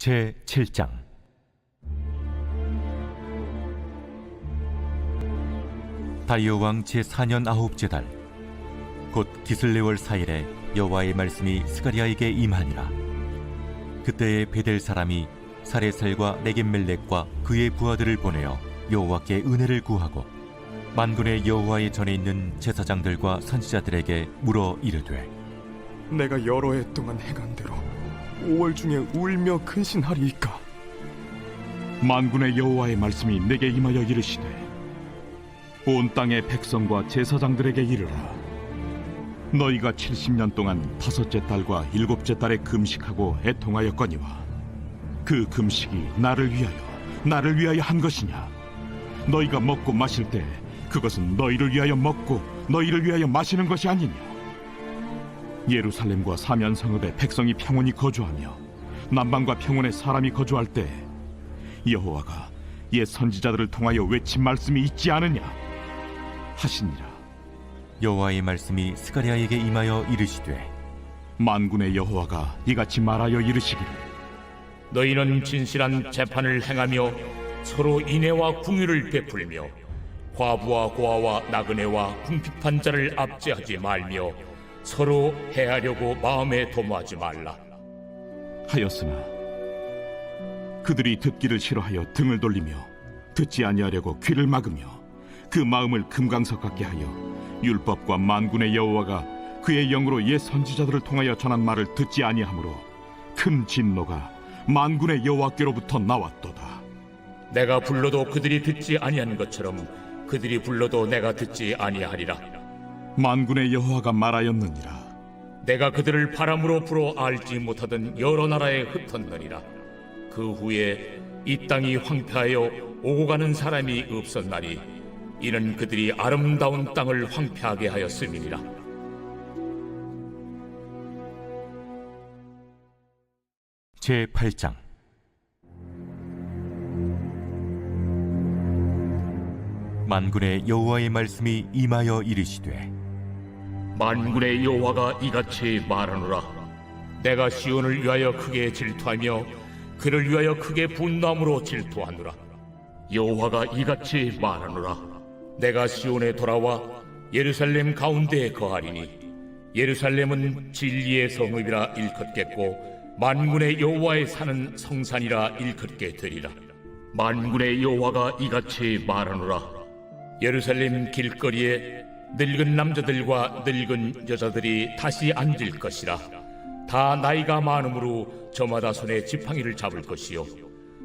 제7장. 다리오 왕 제4년 아홉째 달, 곧 기슬레월 4일에 여호와의 말씀이 스가랴에게 임하니라. 그때에 베델 사람이 사레살과 네겝멜렉과 그의 부하들을 보내어 여호와께 은혜를 구하고 만군의 여호와의 전에 있는 제사장들과 선지자들에게 물어 이르되, 내가 여러 해 동안 행한 대로 5월 중에 울며 근신하리이까? 만군의 여호와의 말씀이 내게 임하여 이르시되, 온 땅의 백성과 제사장들에게 이르라. 너희가 70년 동안 다섯째 달과 일곱째 달에 금식하고 애통하였거니와 그 금식이 나를 위하여 한 것이냐? 너희가 먹고 마실 때 그것은 너희를 위하여 먹고 너희를 위하여 마시는 것이 아니냐? 예루살렘과 사면 성읍에 백성이 평온히 거주하며 남방과 평온에 사람이 거주할 때 여호와가 옛 선지자들을 통하여 외친 말씀이 있지 않으냐 하시니라. 여호와의 말씀이 스가랴에게 임하여 이르시되, 만군의 여호와가 이같이 말하여 이르시기를, 너희는 진실한 재판을 행하며 서로 인애와 궁유를 베풀며 과부와 고아와 나그네와 궁핍한 자를 압제하지 말며 서로 해하려고 마음에 도모하지 말라 하였으나 그들이 듣기를 싫어하여 등을 돌리며 듣지 아니하려고 귀를 막으며 그 마음을 금강석 같게 하여 율법과 만군의 여호와가 그의 영으로 옛 선지자들을 통하여 전한 말을 듣지 아니하므로 큰 진노가 만군의 여호와께로부터 나왔도다. 내가 불러도 그들이 듣지 아니하는 것처럼 그들이 불러도 내가 듣지 아니하리라. 만군의 여호와가 말하였느니라. 내가 그들을 바람으로 불어 알지 못하던 여러 나라에 흩었느니라. 그 후에 이 땅이 황폐하여 오고 가는 사람이 없었나니 이는 그들이 아름다운 땅을 황폐하게 하였음이니라. 제8장. 만군의 여호와의 말씀이 임하여 이르시되, 만군의 여호와가 이같이 말하노라. 내가 시온을 위하여 크게 질투하며 그를 위하여 크게 분노함으로 질투하노라. 여호와가 이같이 말하노라. 내가 시온에 돌아와 예루살렘 가운데에 거하리니 예루살렘은 진리의 성읍이라 일컫겠고 만군의 여호와의 사는 성산이라 일컫게 되리라. 만군의 여호와가 이같이 말하노라. 예루살렘 길거리에 늙은 남자들과 늙은 여자들이 다시 앉을 것이라. 다 나이가 많으므로 저마다 손에 지팡이를 잡을 것이요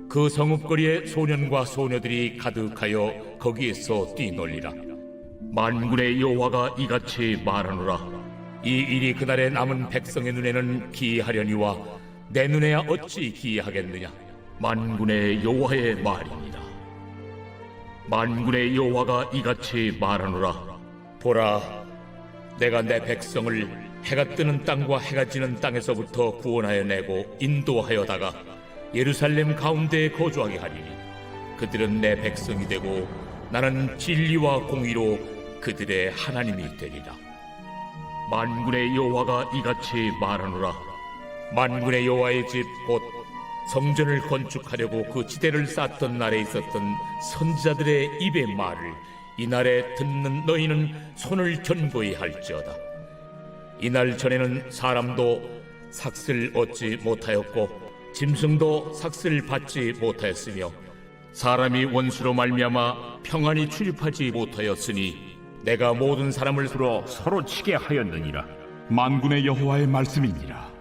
그 성읍거리에 소년과 소녀들이 가득하여 거기에서 뛰놀리라. 만군의 여호와가 이같이 말하노라. 이 일이 그날에 남은 백성의 눈에는 기이하려니와 내 눈에야 어찌 기이하겠느냐? 만군의 여호와의 말이니라. 만군의 여호와가 이같이 말하노라. 보라, 내가 내 백성을 해가 뜨는 땅과 해가 지는 땅에서부터 구원하여 내고 인도하여다가 예루살렘 가운데에 거주하게 하리니 그들은 내 백성이 되고 나는 진리와 공의로 그들의 하나님이 되리라. 만군의 여호와가 이같이 말하노라. 만군의 여호와의 집 곧 성전을 건축하려고 그 지대를 쌓던 날에 있었던 선지자들의 입의 말을 이날에 듣는 너희는 손을 견고히 할지어다. 이날 전에는 사람도 삭슬 얻지 못하였고 짐승도 삭슬 받지 못하였으며 사람이 원수로 말미암아 평안히 출입하지 못하였으니 내가 모든 사람을 서로 치게 하였느니라. 만군의 여호와의 말씀이니라.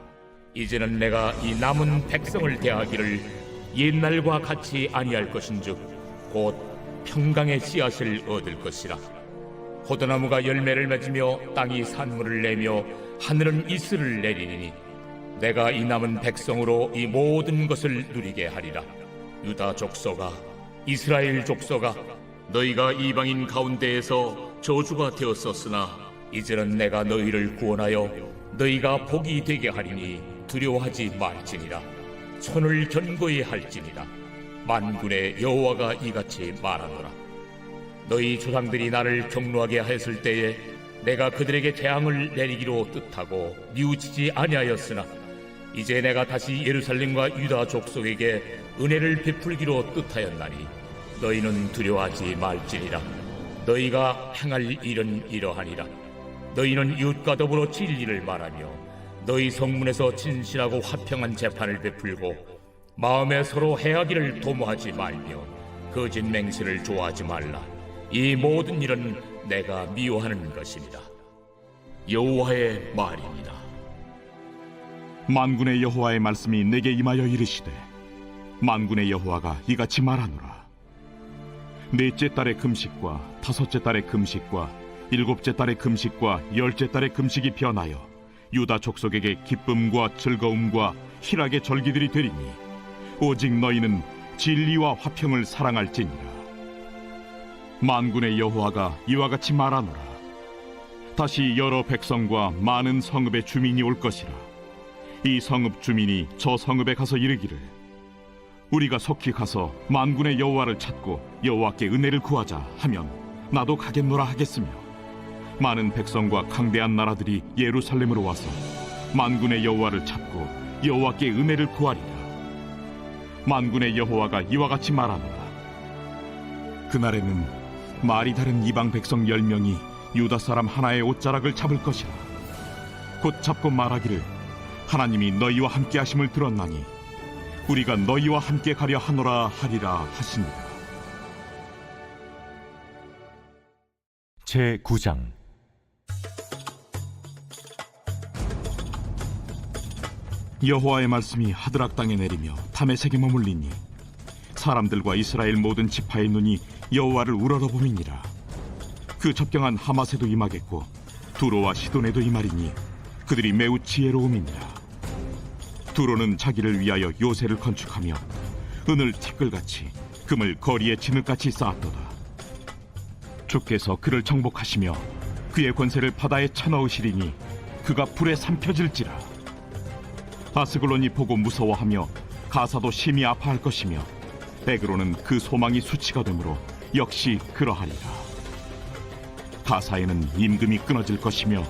이제는 내가 이 남은 백성을 대하기를 옛날과 같이 아니할 것인즉 곧 평강의 씨앗을 얻을 것이라. 포도나무가 열매를 맺으며 땅이 산물을 내며 하늘은 이슬을 내리니 내가 이 남은 백성으로 이 모든 것을 누리게 하리라. 유다 족속아, 이스라엘 족속아, 너희가 이방인 가운데에서 저주가 되었었으나 이제는 내가 너희를 구원하여 너희가 복이 되게 하리니 두려워하지 말지니라. 손을 견고히 할지니라. 만군의 여호와가 이같이 말하노라. 너희 조상들이 나를 경노하게 하였을 때에 내가 그들에게 재앙을 내리기로 뜻하고 뉘우치지 아니하였으나 이제 내가 다시 예루살렘과 유다 족속에게 은혜를 베풀기로 뜻하였나니 너희는 두려워하지 말지니라. 너희가 행할 일은 이러하니라. 너희는 이웃과 더불어 진리를 말하며 너희 성문에서 진실하고 화평한 재판을 베풀고 마음에 서로 해하기를 도모하지 말며 거짓 맹세를 좋아하지 말라. 이 모든 일은 내가 미워하는 것이니라. 여호와의 말이니라. 만군의 여호와의 말씀이 내게 임하여 이르시되 만군의 여호와가 이같이 말하노라. 넷째 달의 금식과 다섯째 달의 금식과 일곱째 달의 금식과 열째 달의 금식이 변하여 유다 족속에게 기쁨과 즐거움과 희락의 절기들이 되리니 오직 너희는 진리와 화평을 사랑할지니라. 만군의 여호와가 이와 같이 말하노라. 다시 여러 백성과 많은 성읍의 주민이 올 것이라. 이 성읍 주민이 저 성읍에 가서 이르기를 우리가 속히 가서 만군의 여호와를 찾고 여호와께 은혜를 구하자 하면 나도 가겠노라 하겠으며 많은 백성과 강대한 나라들이 예루살렘으로 와서 만군의 여호와를 찾고 여호와께 은혜를 구하리라. 만군의 여호와가 이와 같이 말하노라. 그날에는 말이 다른 이방 백성 10명이 유다 사람 하나의 옷자락을 잡을 것이라. 곧 잡고 말하기를 하나님이 너희와 함께 하심을 들었나니 우리가 너희와 함께 가려 하노라 하리라 하시니라. 제9장. 여호와의 말씀이 하드락 땅에 내리며 다메섹에 머물리니 사람들과 이스라엘 모든 지파의 눈이 여호와를 우러러보미니라. 그 접경한 하마세도 임하겠고 두로와 시돈에도 임하리니 그들이 매우 지혜로움이니라. 두로는 자기를 위하여 요새를 건축하며 은을 티끌같이 금을 거리에 진흙같이 쌓았도다. 주께서 그를 정복하시며 그의 권세를 바다에 쳐넣으시리니 그가 불에 삼켜질지라. 아스글론이 보고 무서워하며 가사도 심히 아파할 것이며 에그로는 그 소망이 수치가 되므로 역시 그러하리라. 가사에는 임금이 끊어질 것이며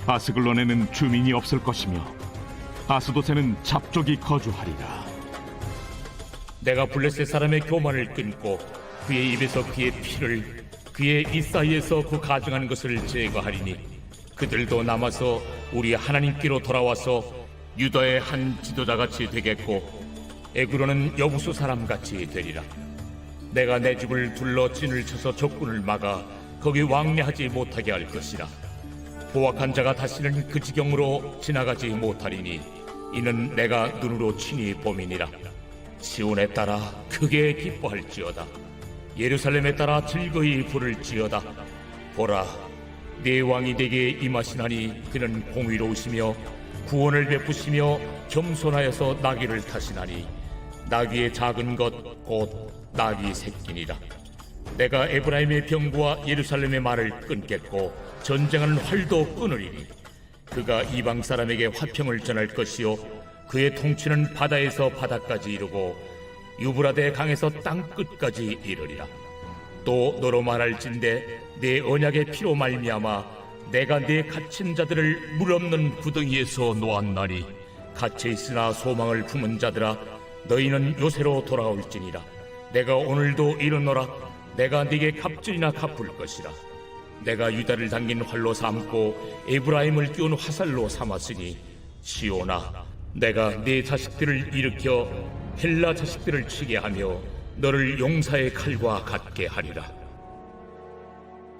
아스글론에는 주민이 없을 것이며 아스돗에는 잡족이 거주하리라. 내가 블레셋 사람의 교만을 끊고 그의 입에서 그의 피를 그의 입 사이에서 그 가증한 것을 제거하리니 그들도 남아서 우리 하나님께로 돌아와서 유다의 한 지도자같이 되겠고 에그로는 여부수 사람같이 되리라. 내가 내 집을 둘러 진을 쳐서 적군을 막아 거기 왕래하지 못하게 할 것이라. 포악한 자가 다시는 그 지경으로 지나가지 못하리니 이는 내가 눈으로 친히 보미니라. 시온에 따라 크게 기뻐할지어다. 예루살렘에 따라 즐거이 부를지어다. 보라, 네 왕이 내게 임하시나니 그는 공의로우시며 구원을 베푸시며 겸손하여서 나귀를 타시나니 나귀의 작은 것 곧 나귀 새끼니라. 내가 에브라임의 병부와 예루살렘의 말을 끊겠고 전쟁하는 활도 끊으리니 그가 이방 사람에게 화평을 전할 것이요 그의 통치는 바다에서 바다까지 이르고 유브라데 강에서 땅 끝까지 이르리라. 또 너로 말할진대 내 언약의 피로 말미암아 내가 네 갇힌 자들을 물 없는 구덩이에서 놓았나니 갇혀 있으나 소망을 품은 자들아 너희는 요새로 돌아올지니라. 내가 오늘도 이르노라. 내가 네게 갑절이나 갚을 것이라. 내가 유다를 당긴 활로 삼고 에브라임을 띄운 화살로 삼았으니 시온아, 내가 네 자식들을 일으켜 헬라 자식들을 치게 하며 너를 용사의 칼과 같게 하리라.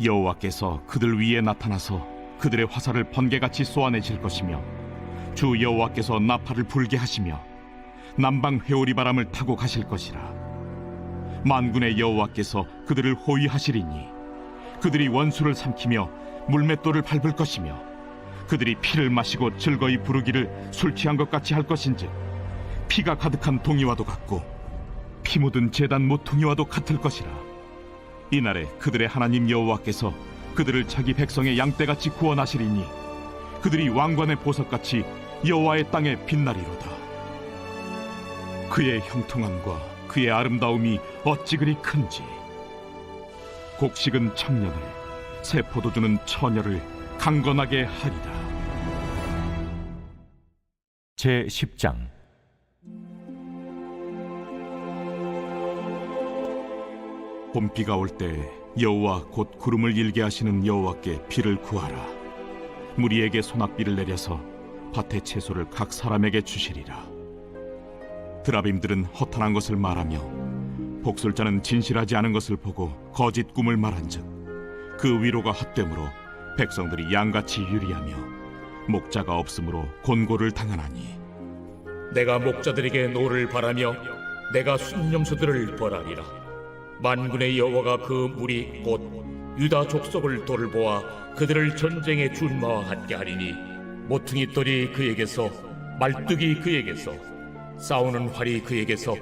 여호와께서 그들 위에 나타나서 그들의 화살을 번개같이 쏘아내실 것이며 주 여호와께서 나팔을 불게 하시며 남방 회오리 바람을 타고 가실 것이라. 만군의 여호와께서 그들을 호위하시리니 그들이 원수를 삼키며 물맷돌을 밟을 것이며 그들이 피를 마시고 즐거이 부르기를 술 취한 것 같이 할 것인즉 피가 가득한 동이와도 같고 피 묻은 제단 모퉁이와도 같을 것이라. 이날에 그들의 하나님 여호와께서 그들을 자기 백성의 양떼같이 구원하시리니 그들이 왕관의 보석같이 여호와의 땅에 빛나리로다. 그의 형통함과 그의 아름다움이 어찌 그리 큰지. 곡식은 청년을 새 포도주는 처녀를 강건하게 하리라. 제 10장. 봄비가 올 때 여호와 곧 구름을 일게 하시는 여호와께 비를 구하라. 무리에게 소낙비를 내려서 밭의 채소를 각 사람에게 주시리라. 드라빔들은 허탄한 것을 말하며 복술자는 진실하지 않은 것을 보고 거짓 꿈을 말한즉 그 위로가 헛되므로 백성들이 양같이 유리하며 목자가 없으므로 곤고를 당하나니 내가 목자들에게 노를 바라며 내가 순념소들을 벌하리라. 만군의 여호와가 그 무리 곧 유다 족속을 돌보아 그들을 전쟁의 준마와 같게 하리니 모퉁이 돌이 그에게서 말뚝이 그에게서 싸우는 활이 그에게서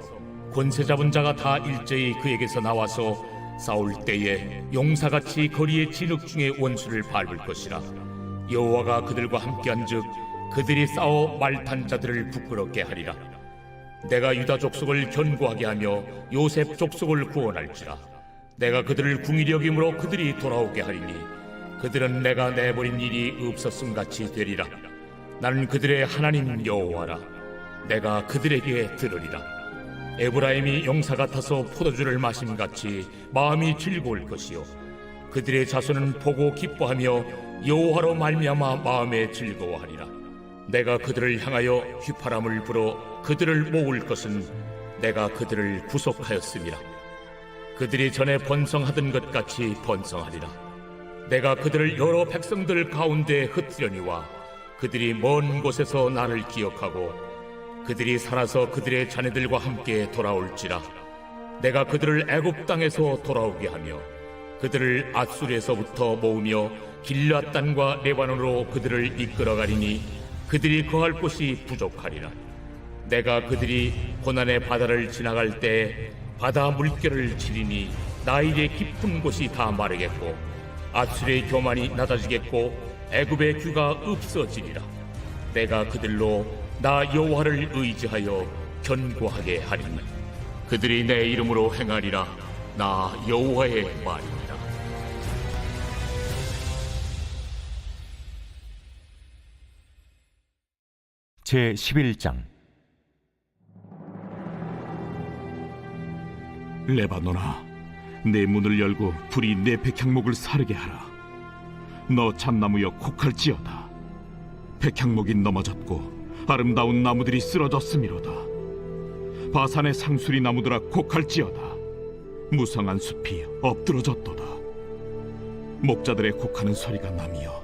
권세 잡은 자가 다 일제히 그에게서 나와서 싸울 때에 용사같이 거리의 진흙 중에 원수를 밟을 것이라. 여호와가 그들과 함께한즉 그들이 싸워 말탄 자들을 부끄럽게 하리라. 내가 유다 족속을 견고하게 하며 요셉 족속을 구원할지라. 내가 그들을 궁일이 여김으로 그들이 돌아오게 하리니 그들은 내가 내버린 일이 없었음 같이 되리라. 나는 그들의 하나님 여호와라. 내가 그들에게 들으리라. 에브라임이 용사 같아서 포도주를 마심같이 마음이 즐거울 것이요 그들의 자손은 보고 기뻐하며 여호와로 말미암아 마음에 즐거워하리라. 내가 그들을 향하여 휘파람을 불어 그들을 모을 것은 내가 그들을 구속하였음이라. 그들이 전에 번성하던 것 같이 번성하리라. 내가 그들을 여러 백성들 가운데 흩으려니와 그들이 먼 곳에서 나를 기억하고 그들이 살아서 그들의 자녀들과 함께 돌아올지라. 내가 그들을 애굽 땅에서 돌아오게 하며 그들을 앗수르에서부터 모으며 길앗 땅과 레바논으로 그들을 이끌어가리니 그들이 거할 곳이 부족하리라. 내가 그들이 고난의 바다를 지나갈 때 바다 물결을 치리니 나일의 깊은 곳이 다 마르겠고 앗수르의 교만이 낮아지겠고 애굽의 규가 없어지리라. 내가 그들로 나 여호와를 의지하여 견고하게 하리니 그들이 내 이름으로 행하리라. 나 여호와의 말이니라. 제 11장. 레바논아, 내 문을 열고 불이 내 백향목을 사르게 하라. 너 참나무여 곡할지어다. 백향목이 넘어졌고 아름다운 나무들이 쓰러졌음이로다. 바산의 상수리 나무들아 곡할지어다. 무성한 숲이 엎드러졌도다. 목자들의 곡하는 소리가 나며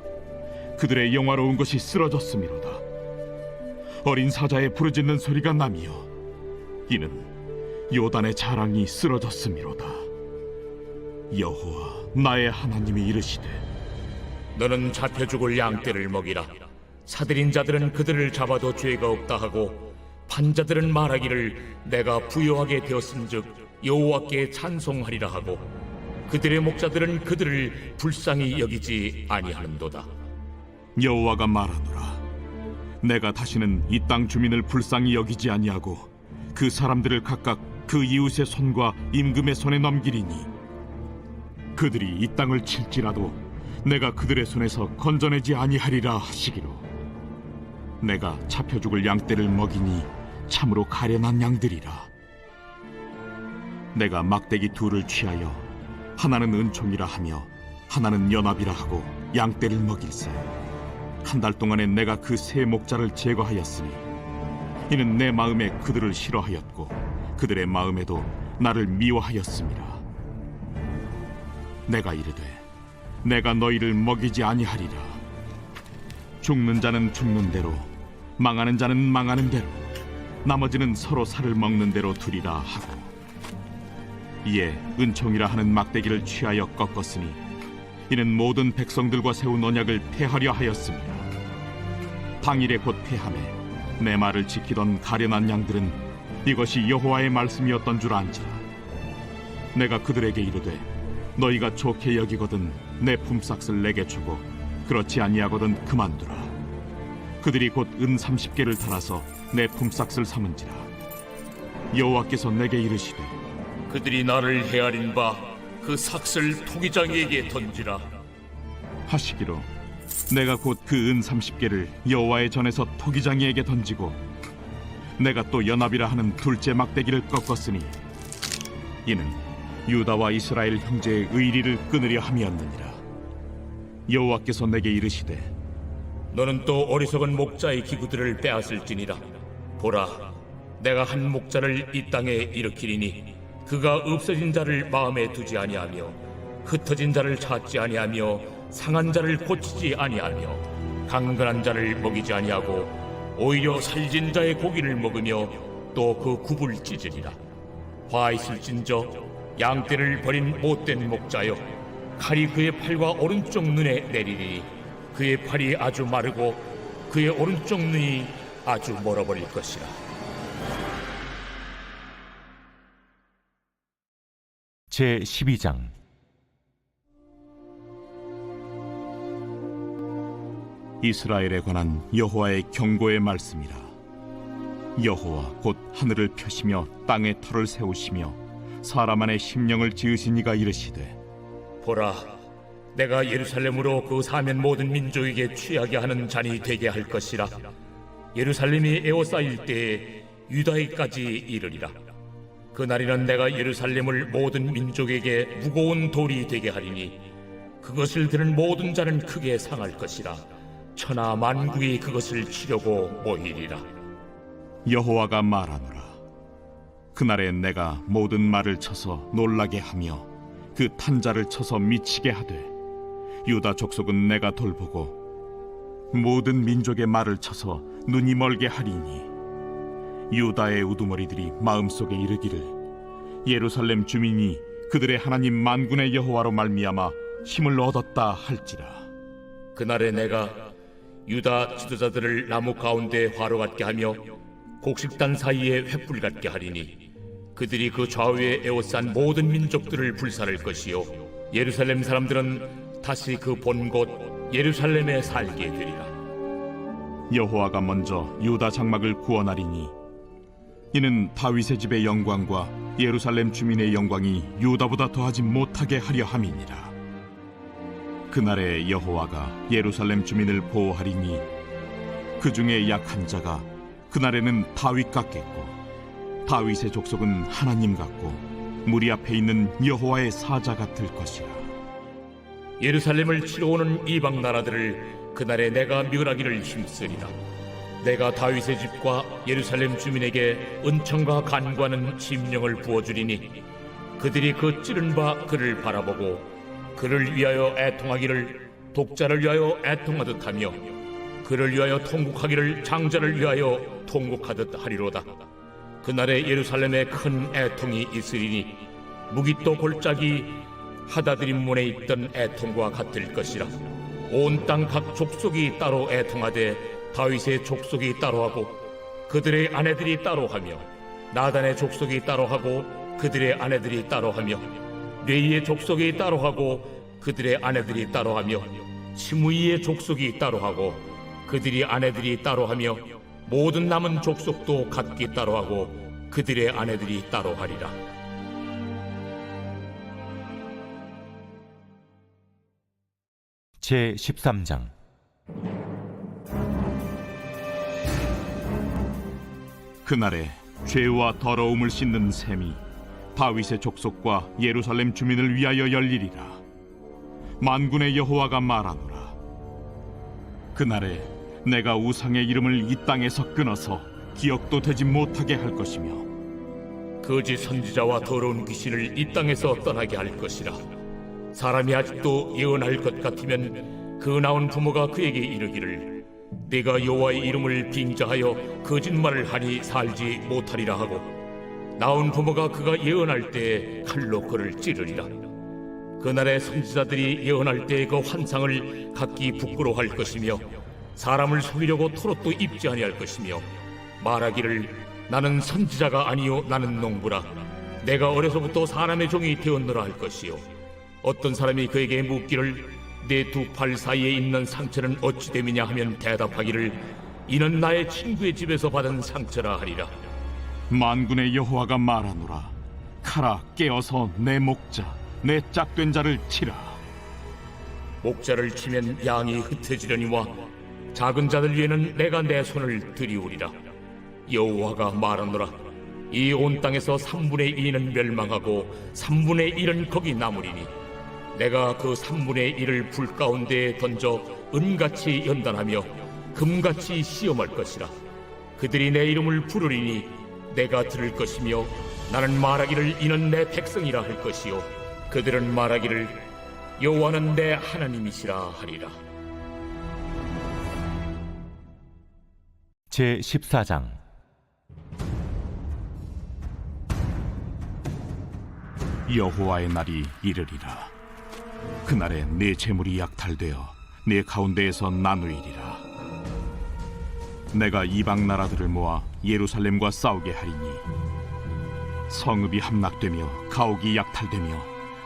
그들의 영화로운 것이 쓰러졌음이로다. 어린 사자의 부르짖는 소리가 나며 이는 요단의 자랑이 쓰러졌음이로다. 여호와 나의 하나님이 이르시되 너는 잡혀 죽을 양떼를 먹이라. 사들인 자들은 그들을 잡아도 죄가 없다 하고 판자들은 말하기를 내가 부요하게 되었은즉 여호와께 찬송하리라 하고 그들의 목자들은 그들을 불쌍히 여기지 아니하는도다. 여호와가 말하노라. 내가 다시는 이 땅 주민을 불쌍히 여기지 아니하고 그 사람들을 각각 그 이웃의 손과 임금의 손에 넘기리니 그들이 이 땅을 칠지라도 내가 그들의 손에서 건져내지 아니하리라 하시기로 내가 잡혀 죽을 양떼를 먹이니 참으로 가련한 양들이라. 내가 막대기 둘을 취하여 하나는 은총이라 하며 하나는 연합이라 하고 양떼를 먹일세. 한 달 동안에 내가 그 세 목자를 제거하였으니 이는 내 마음에 그들을 싫어하였고 그들의 마음에도 나를 미워하였음이라. 내가 이르되 내가 너희를 먹이지 아니하리라. 죽는 자는 죽는 대로 망하는 자는 망하는 대로 나머지는 서로 살을 먹는 대로 두리라 하고 이에 은총이라 하는 막대기를 취하여 꺾었으니 이는 모든 백성들과 세운 언약을 폐하려 하였습니다. 당일에 곧 폐하매 내 말을 지키던 가련한 양들은 이것이 여호와의 말씀이었던 줄 안지라. 내가 그들에게 이르되 너희가 좋게 여기거든 내 품삯을 내게 주고 그렇지 아니하거든 그만두라. 그들이 곧 은 30개를 달아서 내 품삯을 삼은지라. 여호와께서 내게 이르시되 그들이 나를 헤아린 바 그 삭슬 토기장이에게 던지라. 하시기로 내가 곧 그 은 30개를 여호와의 전에서 토기장이에게 던지고 내가 또 연합이라 하는 둘째 막대기를 꺾었으니 이는 유다와 이스라엘 형제의 의리를 끊으려 함이었느니라. 여호와께서 내게 이르시되 너는 또 어리석은 목자의 기구들을 빼앗을지니라. 보라, 내가 한 목자를 이 땅에 일으키리니 그가 없어진 자를 마음에 두지 아니하며 흩어진 자를 찾지 아니하며 상한 자를 고치지 아니하며 강건한 자를 먹이지 아니하고 오히려 살진 자의 고기를 먹으며 또 그 굽을 찢으리라. 화 있을진저 양떼를 버린 못된 목자여, 칼이 그의 팔과 오른쪽 눈에 내리리니 그의 팔이 아주 마르고 그의 오른쪽 눈이 아주 멀어버릴 것이라. 제 12장. 이스라엘에 관한 여호와의 경고의 말씀이라. 여호와 곧 하늘을 펴시며 땅에 터를 세우시며 사람 안에 심령을 지으신 이가 이르시되 보라, 내가 예루살렘으로 그 사면 모든 민족에게 취하게 하는 잔이 되게 할 것이라. 예루살렘이 에워싸일 때에 유다에까지 이르리라. 그날에는 내가 예루살렘을 모든 민족에게 무거운 돌이 되게 하리니 그것을 드는 모든 자는 크게 상할 것이라. 천하 만국이 그것을 치려고 모이리라. 여호와가 말하노라. 그날에 내가 모든 말을 쳐서 놀라게 하며 그 탄자를 쳐서 미치게 하되 유다 족속은 내가 돌보고 모든 민족의 말을 쳐서 눈이 멀게 하리니 유다의 우두머리들이 마음속에 이르기를 예루살렘 주민이 그들의 하나님 만군의 여호와로 말미암아 힘을 얻었다 할지라. 그날에 내가 유다 지도자들을 나무 가운데 화로 같게 하며 곡식단 사이에 횃불 같게 하리니 그들이 그 좌우에 에워싼 모든 민족들을 불살할 것이요 예루살렘 사람들은 다시 그 본 곳 예루살렘에 살게 되리라. 여호와가 먼저 유다 장막을 구원하리니 이는 다윗의 집의 영광과 예루살렘 주민의 영광이 유다보다 더하지 못하게 하려 함이니라. 그날에 여호와가 예루살렘 주민을 보호하리니 그 중에 약한 자가 그날에는 다윗 같겠고 다윗의 족속은 하나님 같고 무리 앞에 있는 여호와의 사자 같을 것이라. 예루살렘을 치러 오는 이방 나라들을 그날에 내가 멸하기를 힘쓰리라. 내가 다윗의 집과 예루살렘 주민에게 은총과 간구하는 심령을 부어주리니 그들이 그 찌른 바 그를 바라보고 그를 위하여 애통하기를 독자를 위하여 애통하듯 하며 그를 위하여 통곡하기를 장자를 위하여 통곡하듯 하리로다. 그날에 예루살렘에 큰 애통이 있으리니 무기또 골짜기 하다드림 문에 있던 애통과 같을 것이라. 온 땅 각 족속이 따로 애통하되 다윗의 족속이 따로하고 그들의 아내들이 따로하며 나단의 족속이 따로하고 그들의 아내들이 따로하며 레이의 족속이 따로하고 그들의 아내들이 따로하며 시므이의 족속이 따로하고 그들의 아내들이 따로하며 모든 남은 족속도 각기 따로하고 그들의 아내들이 따로하리라. 제 13장. 그날에 죄와 더러움을 씻는 셈이 다윗의 족속과 예루살렘 주민을 위하여 열리리라. 만군의 여호와가 말하노라. 그날에 내가 우상의 이름을 이 땅에서 끊어서 기억도 되지 못하게 할 것이며 거짓 선지자와 더러운 귀신을 이 땅에서 떠나게 할 것이라. 사람이 아직도 예언할 것 같으면 그 나온 부모가 그에게 이르기를 내가 여호와의 이름을 빙자하여 거짓말을 하니 살지 못하리라 하고 나온 부모가 그가 예언할 때 칼로 그를 찌르리라. 그날에 선지자들이 예언할 때 그 환상을 각기 부끄러워할 것이며 사람을 속이려고 토롯도 입지 아니할 것이며 말하기를 나는 선지자가 아니요 나는 농부라. 내가 어려서부터 사람의 종이 되었노라 할 것이요 어떤 사람이 그에게 묻기를 내 두 팔 사이에 있는 상처는 어찌 됨이냐 하면 대답하기를 이는 나의 친구의 집에서 받은 상처라 하리라. 만군의 여호와가 말하노라. 카라 깨어서 내 목자 내 짝된 자를 치라. 목자를 치면 양이 흩어지려니와 작은 자들 위에는 내가 내 손을 들이우리라. 여호와가 말하노라. 이 온 땅에서 3분의 2는 멸망하고 3분의 1은 거기 남으리니 내가 그 3분의 1을 불 가운데에 던져 은같이 연단하며 금같이 시험할 것이라. 그들이 내 이름을 부르리니 내가 들을 것이며 나는 말하기를 이는 내 백성이라 할 것이요 그들은 말하기를 여호와는 내 하나님이시라 하리라. 제 14장. 여호와의 날이 이르리라. 그날에 내 재물이 약탈되어 내 가운데에서 나누이리라. 내가 이방 나라들을 모아 예루살렘과 싸우게 하리니 성읍이 함락되며 가옥이 약탈되며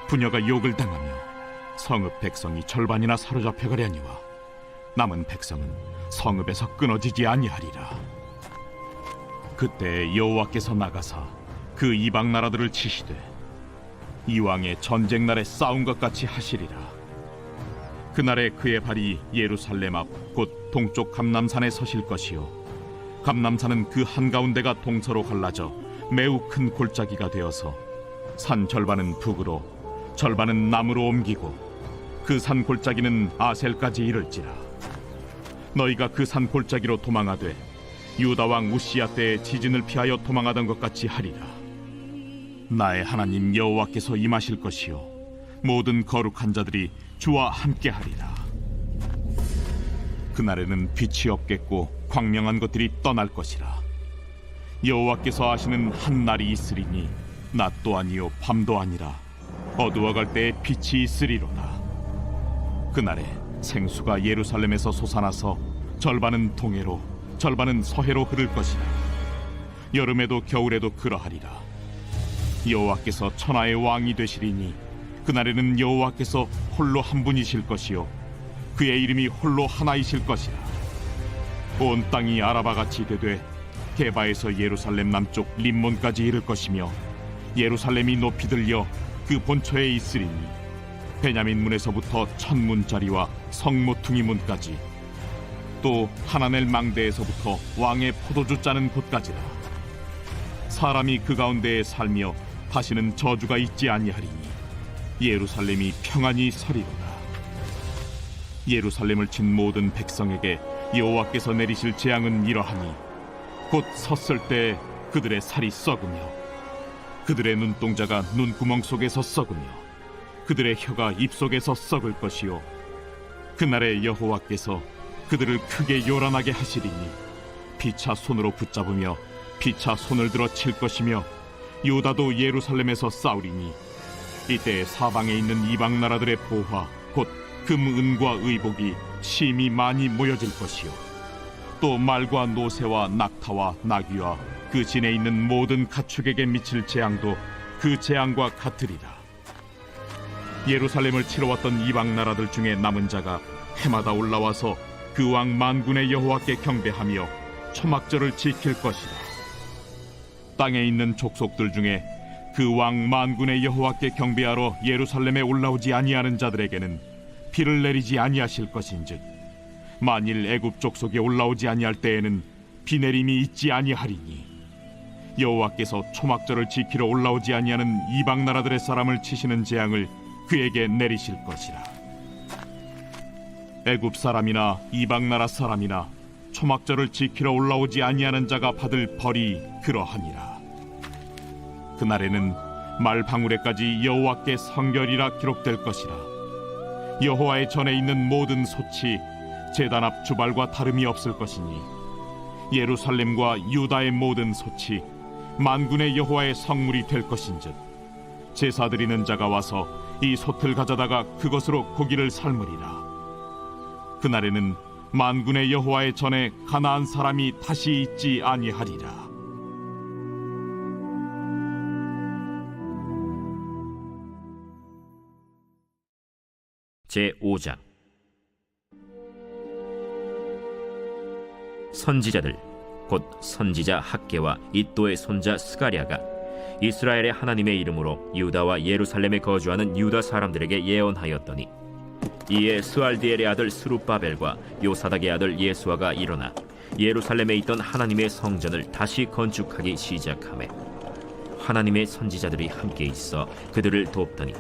부녀가 욕을 당하며 성읍 백성이 절반이나 사로잡혀 가려니와 남은 백성은 성읍에서 끊어지지 아니하리라. 그때 여호와께서 나가사 그 이방 나라들을 치시되 이왕의 전쟁 날에 싸운 것 같이 하시리라. 그날에 그의 발이 예루살렘 앞 곧 동쪽 감람산에 서실 것이요 감람산은 그 한가운데가 동서로 갈라져 매우 큰 골짜기가 되어서 산 절반은 북으로 절반은 남으로 옮기고 그 산 골짜기는 아셀까지 이를지라. 너희가 그 산 골짜기로 도망하되 유다 왕 우시야 때의 지진을 피하여 도망하던 것 같이 하리라. 나의 하나님 여호와께서 임하실 것이요 모든 거룩한 자들이 주와 함께하리라. 그날에는 빛이 없겠고 광명한 것들이 떠날 것이라. 여호와께서 하시는 한 날이 있으리니 낮도 아니요 밤도 아니라 어두워갈 때에 빛이 있으리로다. 그날에 생수가 예루살렘에서 솟아나서 절반은 동해로 절반은 서해로 흐를 것이라. 여름에도 겨울에도 그러하리라. 여호와께서 천하의 왕이 되시리니 그날에는 여호와께서 홀로 한 분이실 것이요 그의 이름이 홀로 하나이실 것이라. 온 땅이 아라바같이 되되 게바에서 예루살렘 남쪽 림몬까지 이를 것이며 예루살렘이 높이 들려 그 본처에 있으리니 베냐민 문에서부터 천문짜리와 성모퉁이 문까지 또 하나넬 망대에서부터 왕의 포도주 짜는 곳까지라. 사람이 그 가운데에 살며 다시는 저주가 있지 아니하리니 예루살렘이 평안히 서리로다. 예루살렘을 친 모든 백성에게 여호와께서 내리실 재앙은 이러하니 곧 섰을 때 그들의 살이 썩으며 그들의 눈동자가 눈구멍 속에서 썩으며 그들의 혀가 입속에서 썩을 것이요 그날에 여호와께서 그들을 크게 요란하게 하시리니 피차 손으로 붙잡으며 피차 손을 들어 칠 것이며 유다도 예루살렘에서 싸우리니 이때 사방에 있는 이방 나라들의 보화 곧 금, 은과 의복이 심히 많이 모여질 것이요 또 말과 노새와 낙타와 나귀와 그 진에 있는 모든 가축에게 미칠 재앙도 그 재앙과 같으리라. 예루살렘을 치러 왔던 이방 나라들 중에 남은 자가 해마다 올라와서 그 왕 만군의 여호와께 경배하며 초막절을 지킬 것이라. 땅에 있는 족속들 중에 그 왕 만군의 여호와께 경배하러 예루살렘에 올라오지 아니하는 자들에게는 비를 내리지 아니하실 것인즉 만일 애굽 족속에 올라오지 아니할 때에는 비 내림이 있지 아니하리니 여호와께서 초막절을 지키러 올라오지 아니하는 이방 나라들의 사람을 치시는 재앙을 그에게 내리실 것이라. 애굽 사람이나 이방 나라 사람이나 초막절을 지키러 올라오지 아니하는 자가 받을 벌이 그러하니라. 그날에는 말방울에까지 여호와께 성결이라 기록될 것이라. 여호와의 전에 있는 모든 솥이 제단 앞 주발과 다름이 없을 것이니 예루살렘과 유다의 모든 솥이 만군의 여호와의 성물이 될 것인즉 제사 드리는 자가 와서 이 솥을 가져다가 그것으로 고기를 삶으리라. 그날에는 만군의 여호와의 전에 가나안 사람이 다시 있지 아니하리라. 제5장. 선지자들 곧 선지자 학개와 이도의 손자 스가랴가 이스라엘의 하나님의 이름으로 유다와 예루살렘에 거주하는 유다 사람들에게 예언하였더니 이에 스알디엘의 아들 스룹바벨과 요사닥의 아들 예수아가 일어나 예루살렘에 있던 하나님의 성전을 다시 건축하기 시작하매 하나님의 선지자들이 함께 있어 그들을 돕더니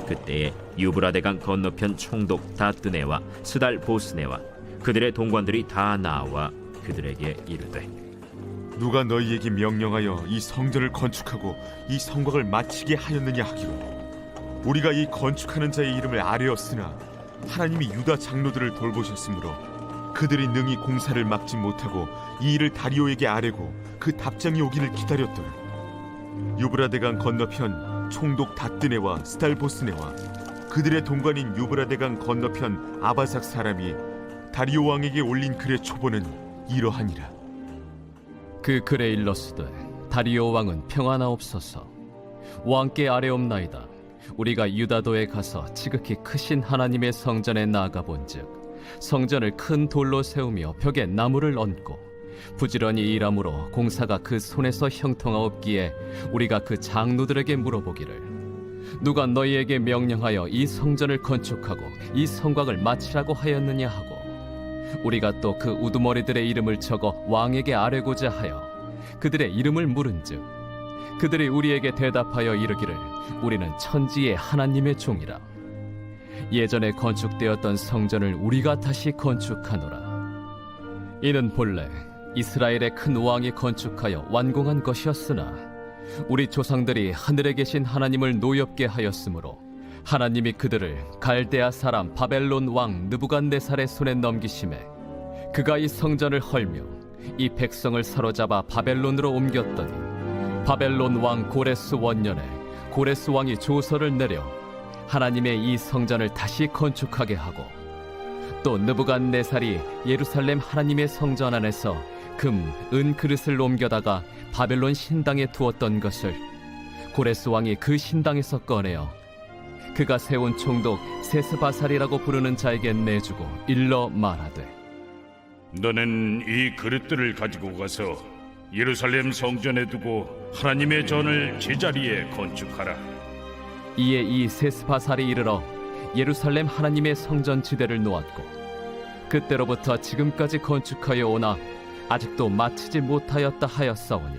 그때에 유브라데강 건너편 총독 다뜨네와 스달 보스네와 그들의 동관들이 다 나와 그들에게 이르되 누가 너희에게 명령하여 이 성전을 건축하고 이 성곽을 마치게 하였느냐 하기로 우리가 이 건축하는 자의 이름을 아뢰었으나 하나님이 유다 장로들을 돌보셨으므로 그들이 능히 공사를 막지 못하고 이 일을 다리오에게 아뢰고 그 답장이 오기를 기다렸더라. 유브라데강 건너편 총독 다뜨네와 스달보스네와 그들의 동관인 유브라데강 건너편 아바삭 사람이 다리오 왕에게 올린 글의 초본은 이러하니라. 그 글에 일렀으되 다리오 왕은 평안하옵소서. 왕께 아뢰옵나이다. 우리가 유다도에 가서 지극히 크신 하나님의 성전에 나아가본즉 성전을 큰 돌로 세우며 벽에 나무를 얹고 부지런히 일함으로 공사가 그 손에서 형통하옵기에 우리가 그 장로들에게 물어보기를 누가 너희에게 명령하여 이 성전을 건축하고 이 성곽을 마치라고 하였느냐 하고 우리가 또 그 우두머리들의 이름을 적어 왕에게 아뢰고자 하여 그들의 이름을 물은즉 그들이 우리에게 대답하여 이르기를 우리는 천지의 하나님의 종이라. 예전에 건축되었던 성전을 우리가 다시 건축하노라. 이는 본래 이스라엘의 큰 왕이 건축하여 완공한 것이었으나 우리 조상들이 하늘에 계신 하나님을 노엽게 하였으므로 하나님이 그들을 갈대아 사람 바벨론 왕 느부갓네살의 손에 넘기심에 그가 이 성전을 헐며 이 백성을 사로잡아 바벨론으로 옮겼더니 바벨론 왕 고레스 원년에 고레스 왕이 조서를 내려 하나님의 이 성전을 다시 건축하게 하고 또 느부갓네살이 예루살렘 하나님의 성전 안에서 금, 은 그릇을 옮겨다가 바벨론 신당에 두었던 것을 고레스 왕이 그 신당에서 꺼내어 그가 세운 총독 세스바살이라고 부르는 자에게 내주고 일러 말하되 너는 이 그릇들을 가지고 가서 예루살렘 성전에 두고 하나님의 전을 제자리에 건축하라. 이에 이 세스바살이 이르러 예루살렘 하나님의 성전 지대를 놓았고 그때로부터 지금까지 건축하여 오나 아직도 마치지 못하였다 하였사오니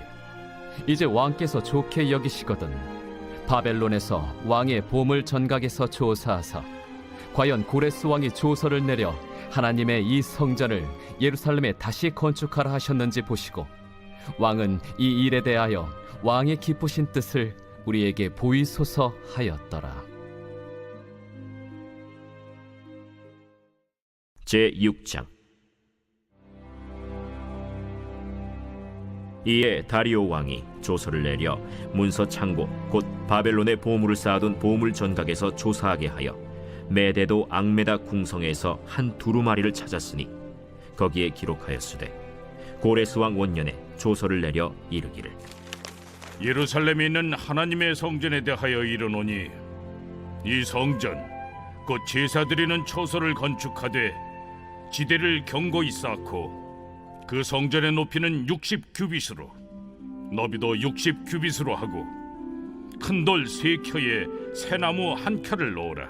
이제 왕께서 좋게 여기시거든 바벨론에서 왕의 보물 전각에서 조사하사 과연 고레스 왕이 조서를 내려 하나님의 이 성전을 예루살렘에 다시 건축하라 하셨는지 보시고 왕은 이 일에 대하여 왕의 기쁘신 뜻을 우리에게 보이소서 하였더라. 제6장. 이에 다리오 왕이 조서를 내려 문서 창고 곧 바벨론의 보물을 쌓아둔 보물 전각에서 조사하게 하여 메데도 앙메다 궁성에서 한 두루마리를 찾았으니 거기에 기록하였으되 고레스 왕 원년에 조서를 내려 이르기를 예루살렘에 있는 하나님의 성전에 대하여 이르노니 이 성전 곧 제사드리는 처소를 건축하되 지대를 견고히 쌓고 그 성전의 높이는 60규빗으로 너비도 60규빗으로 하고 큰 돌 3켜에 새나무 1켜를 놓으라.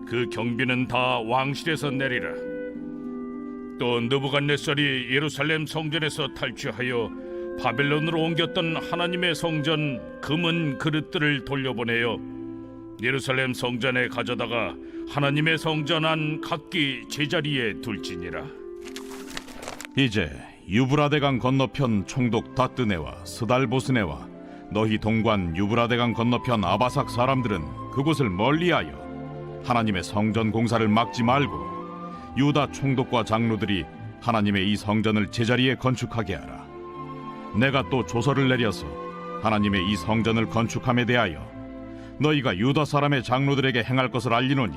그 경비는 다 왕실에서 내리라. 또 느부갓네살이 예루살렘 성전에서 탈취하여 바벨론으로 옮겼던 하나님의 성전 금은 그릇들을 돌려보내어 예루살렘 성전에 가져다가 하나님의 성전 안 각기 제자리에 둘지니라. 이제 유브라데강 건너편 총독 다뜨네와 스달보스네와 너희 동관 유브라데강 건너편 아바삭 사람들은 그곳을 멀리하여 하나님의 성전 공사를 막지 말고 유다 총독과 장로들이 하나님의 이 성전을 제자리에 건축하게 하라. 내가 또 조서를 내려서 하나님의 이 성전을 건축함에 대하여 너희가 유다 사람의 장로들에게 행할 것을 알리노니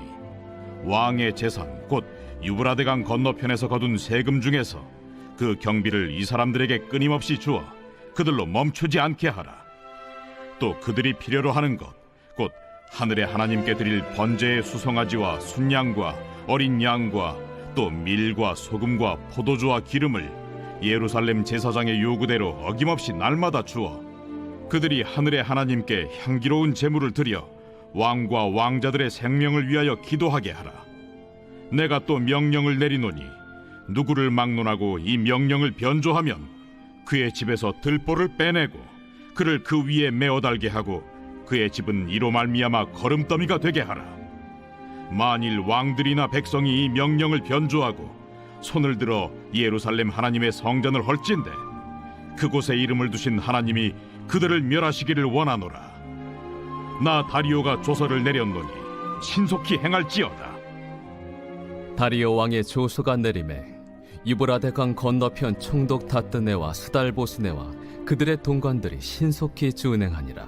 왕의 재산 곧 유브라데강 건너편에서 거둔 세금 중에서 그 경비를 이 사람들에게 끊임없이 주어 그들로 멈추지 않게 하라. 또 그들이 필요로 하는 것 곧 하늘의 하나님께 드릴 번제의 수송아지와 순양과 어린 양과 또 밀과 소금과 포도주와 기름을 예루살렘 제사장의 요구대로 어김없이 날마다 주어 그들이 하늘의 하나님께 향기로운 제물을 드려 왕과 왕자들의 생명을 위하여 기도하게 하라. 내가 또 명령을 내리노니 누구를 막론하고 이 명령을 변조하면 그의 집에서 들보를 빼내고 그를 그 위에 메어 달게 하고 그의 집은 이로 말미암아 거름더미가 되게 하라. 만일 왕들이나 백성이 이 명령을 변조하고 손을 들어 예루살렘 하나님의 성전을 헐진대 그곳에 이름을 두신 하나님이 그들을 멸하시기를 원하노라. 나 다리오가 조서를 내렸노니 신속히 행할지어다. 다리오 왕의 조서가 내림에 유브라데 강 건너편 총독 다뜨네와 스달보스네와 그들의 동관들이 신속히 준행하니라.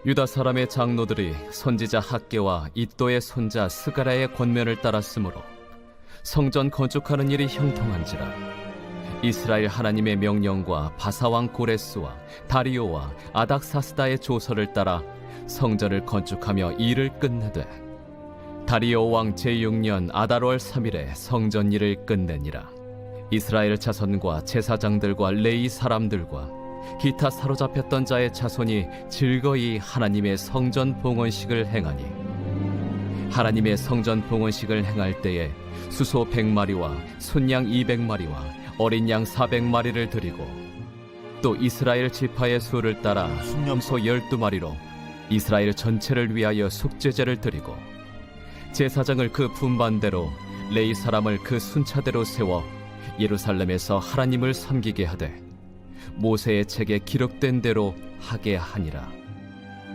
유다 사람의 장로들이 선지자 학개와 이또의 손자 스가랴의 권면을 따랐으므로 성전 건축하는 일이 형통한지라. 이스라엘 하나님의 명령과 바사왕 고레스와 다리오와 아닥사스다의 조서를 따라 성전을 건축하며 일을 끝내되 다리오 왕 제6년 아달월 3일에 성전 일을 끝내니라. 이스라엘 자손과 제사장들과 레위 사람들과 기타 사로잡혔던 자의 자손이 즐거이 하나님의 성전 봉헌식을 행하니 하나님의 성전 봉헌식을 행할 때에 수소 100마리와 순양 200마리와 어린 양 400마리를 드리고 또 이스라엘 지파의 수를 따라 순염소 12마리로 이스라엘 전체를 위하여 속죄제를 드리고 제사장을 그 분반대로 레위 사람을 그 순차대로 세워 예루살렘에서 하나님을 섬기게 하되 모세의 책에 기록된 대로 하게 하니라.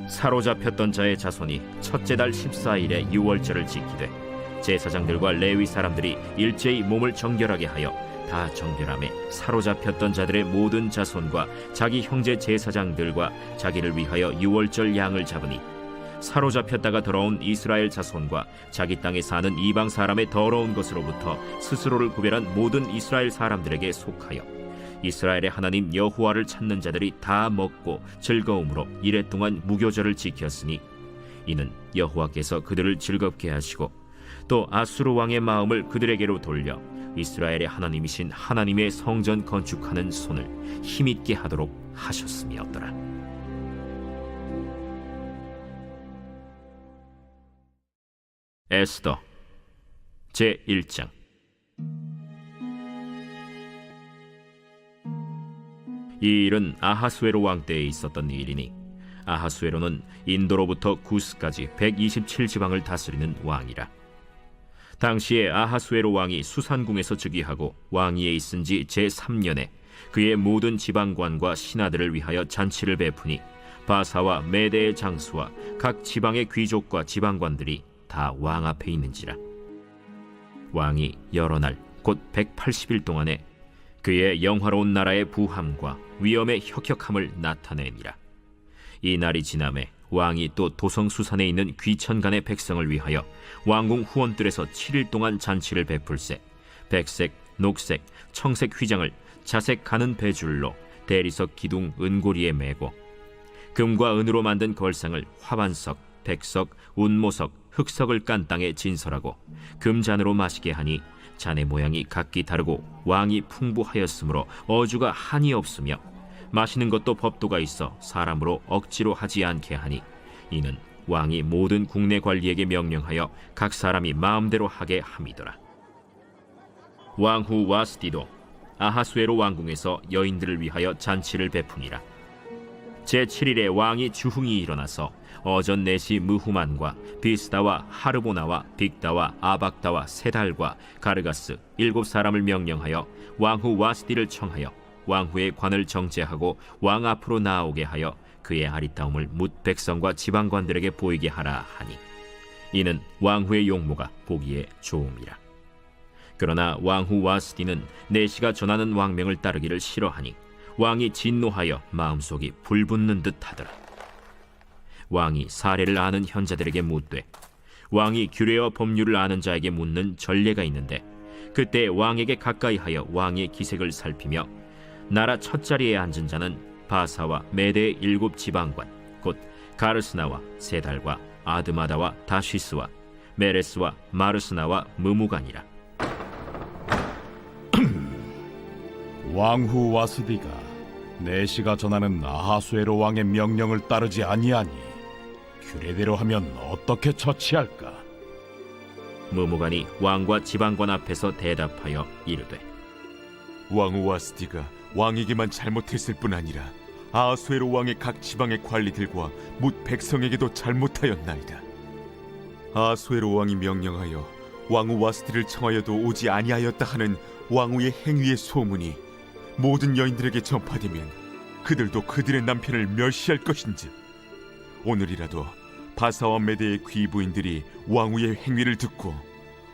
사로잡혔던 자의 자손이 첫째 달 14일에 유월절을 지키되 제사장들과 레위 사람들이 일제히 몸을 정결하게 하여 다 정결함에 사로잡혔던 자들의 모든 자손과 자기 형제 제사장들과 자기를 위하여 유월절 양을 잡으니 사로잡혔다가 돌아온 이스라엘 자손과 자기 땅에 사는 이방 사람의 더러운 것으로부터 스스로를 구별한 모든 이스라엘 사람들에게 속하여 이스라엘의 하나님 여호와를 찾는 자들이 다 먹고 즐거움으로 이레 동안 무교절을 지켰으니 이는 여호와께서 그들을 즐겁게 하시고 또 아수르 왕의 마음을 그들에게로 돌려 이스라엘의 하나님이신 하나님의 성전 건축하는 손을 힘있게 하도록 하셨음이었더라. 에스더 제1장. 이 일은 아하수에로 왕 때에 있었던 일이니 아하수에로는 인도로부터 구스까지 127지방을 다스리는 왕이라. 당시에 아하수에로 왕이 수산궁에서 즉위하고 왕위에 있은 지 제3년에 그의 모든 지방관과 신하들을 위하여 잔치를 베푸니 바사와 메대의 장수와 각 지방의 귀족과 지방관들이 다 왕 앞에 있는지라. 왕이 여러 날 곧 180일 동안에 그의 영화로운 나라의 부함과 위엄의 혁혁함을 나타내니라. 이 날이 지남에 왕이 또 도성수산에 있는 귀천간의 백성을 위하여 왕궁 후원들에서 7일 동안 잔치를 베풀세 백색, 녹색, 청색 휘장을 자색 가는 배줄로 대리석 기둥 은고리에 매고 금과 은으로 만든 걸상을 화반석, 백석, 운모석, 흑석을 깐 땅에 진설하고 금잔으로 마시게 하니 잔의 모양이 각기 다르고 왕이 풍부하였으므로 어주가 한이 없으며 마시는 것도 법도가 있어 사람으로 억지로 하지 않게 하니 이는 왕이 모든 국내 관리에게 명령하여 각 사람이 마음대로 하게 함이더라. 왕후 와스디도 아하수에로 왕궁에서 여인들을 위하여 잔치를 베푸니라. 제7일에 왕이 주흥이 일어나서 어전 내시 무후만과 비스다와 하르보나와 빅다와 아박다와 세달과 가르가스 7사람을 명령하여 왕후 와스디를 청하여 왕후의 관을 정제하고 왕 앞으로 나오게 하여 그의 아리따움을 뭇 백성과 지방관들에게 보이게 하라 하니 이는 왕후의 용모가 보기에 좋음이라. 그러나 왕후 와스디는 내시가 전하는 왕명을 따르기를 싫어하니 왕이 진노하여 마음속이 불붙는 듯 하더라. 왕이 사례를 아는 현자들에게 묻되 왕이 규례와 법률을 아는 자에게 묻는 전례가 있는데 그때 왕에게 가까이하여 왕의 기색을 살피며 나라 첫 자리에 앉은 자는 바사와 메대의 7지방관 곧 가르스나와 세달과 아드마다와 다시스와 메레스와 마르스나와 무무간이라. 왕후 와스디가 내시가 전하는 아하수에로 왕의 명령을 따르지 아니하니 규례대로 하면 어떻게 처치할까? 무무간이 왕과 지방관 앞에서 대답하여 이르되 왕후 와스디가 왕에게만 잘못했을 뿐 아니라 아하수에로 왕의 각 지방의 관리들과 뭇 백성에게도 잘못하였나이다. 아하수에로 왕이 명령하여 왕후 와스디를 청하여도 오지 아니하였다 하는 왕후의 행위의 소문이 모든 여인들에게 전파되면 그들도 그들의 남편을 멸시할 것인즉 오늘이라도 바사와 메대의 귀부인들이 왕후의 행위를 듣고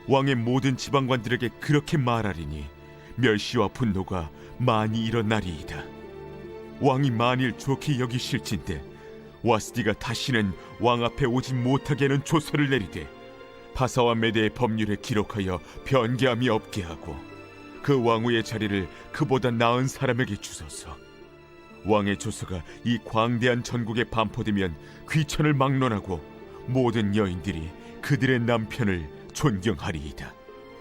왕의 모든 지방관들에게 그렇게 말하리니 멸시와 분노가 많이 일어나리이다. 왕이 만일 좋게 여기실진대 와스디가 다시는 왕 앞에 오지 못하게 하는 조서를 내리되 바사와 메대의 법률에 기록하여 변개함이 없게 하고 그 왕후의 자리를 그보다 나은 사람에게 주소서. 왕의 조서가 이 광대한 전국에 반포되면 귀천을 막론하고 모든 여인들이 그들의 남편을 존경하리이다.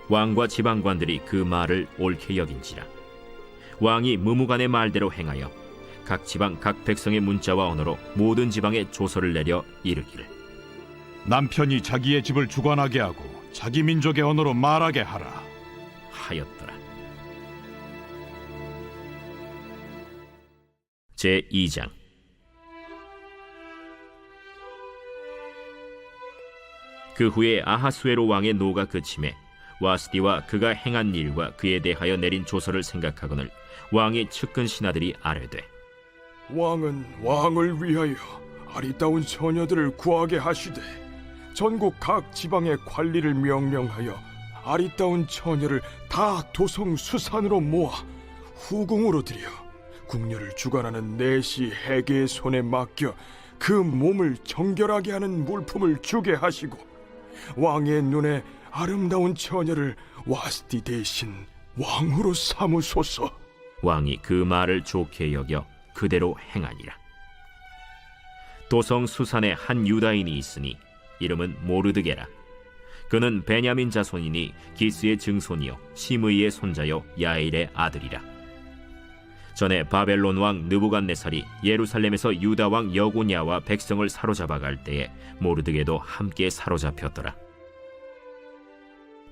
왕과 지방관들이 그 말을 옳게 여긴지라. 왕이 무무간의 말대로 행하여 각 지방 각 백성의 문자와 언어로 모든 지방에 조서를 내려 이르기를 남편이 자기의 집을 주관하게 하고 자기 민족의 언어로 말하게 하라 하였더라. 제2장. 그 후에 아하수에로 왕의 노가 그침에 와스디와 그가 행한 일과 그에 대하여 내린 조서를 생각하거늘 왕의 측근 신하들이 아뢰되 왕은 왕을 위하여 아리따운 처녀들을 구하게 하시되 전국 각 지방의 관리를 명령하여 아리따운 처녀를 다 도성 수산으로 모아 후궁으로 들여 궁녀를 주관하는 내시 해계의 손에 맡겨 그 몸을 정결하게 하는 물품을 주게 하시고 왕의 눈에 아름다운 처녀를 와스디 대신 왕후로 삼으소서. 왕이 그 말을 좋게 여겨 그대로 행하니라. 도성 수산에 한 유다인이 있으니 이름은 모르드게라. 그는 베냐민 자손이니 기스의 증손이요 시므이의 손자요 야일의 아들이라. 전에 바벨론 왕 느부갓네살이 예루살렘에서 유다 왕 여고냐와 백성을 사로잡아 갈 때에 모르드게도 함께 사로잡혔더라.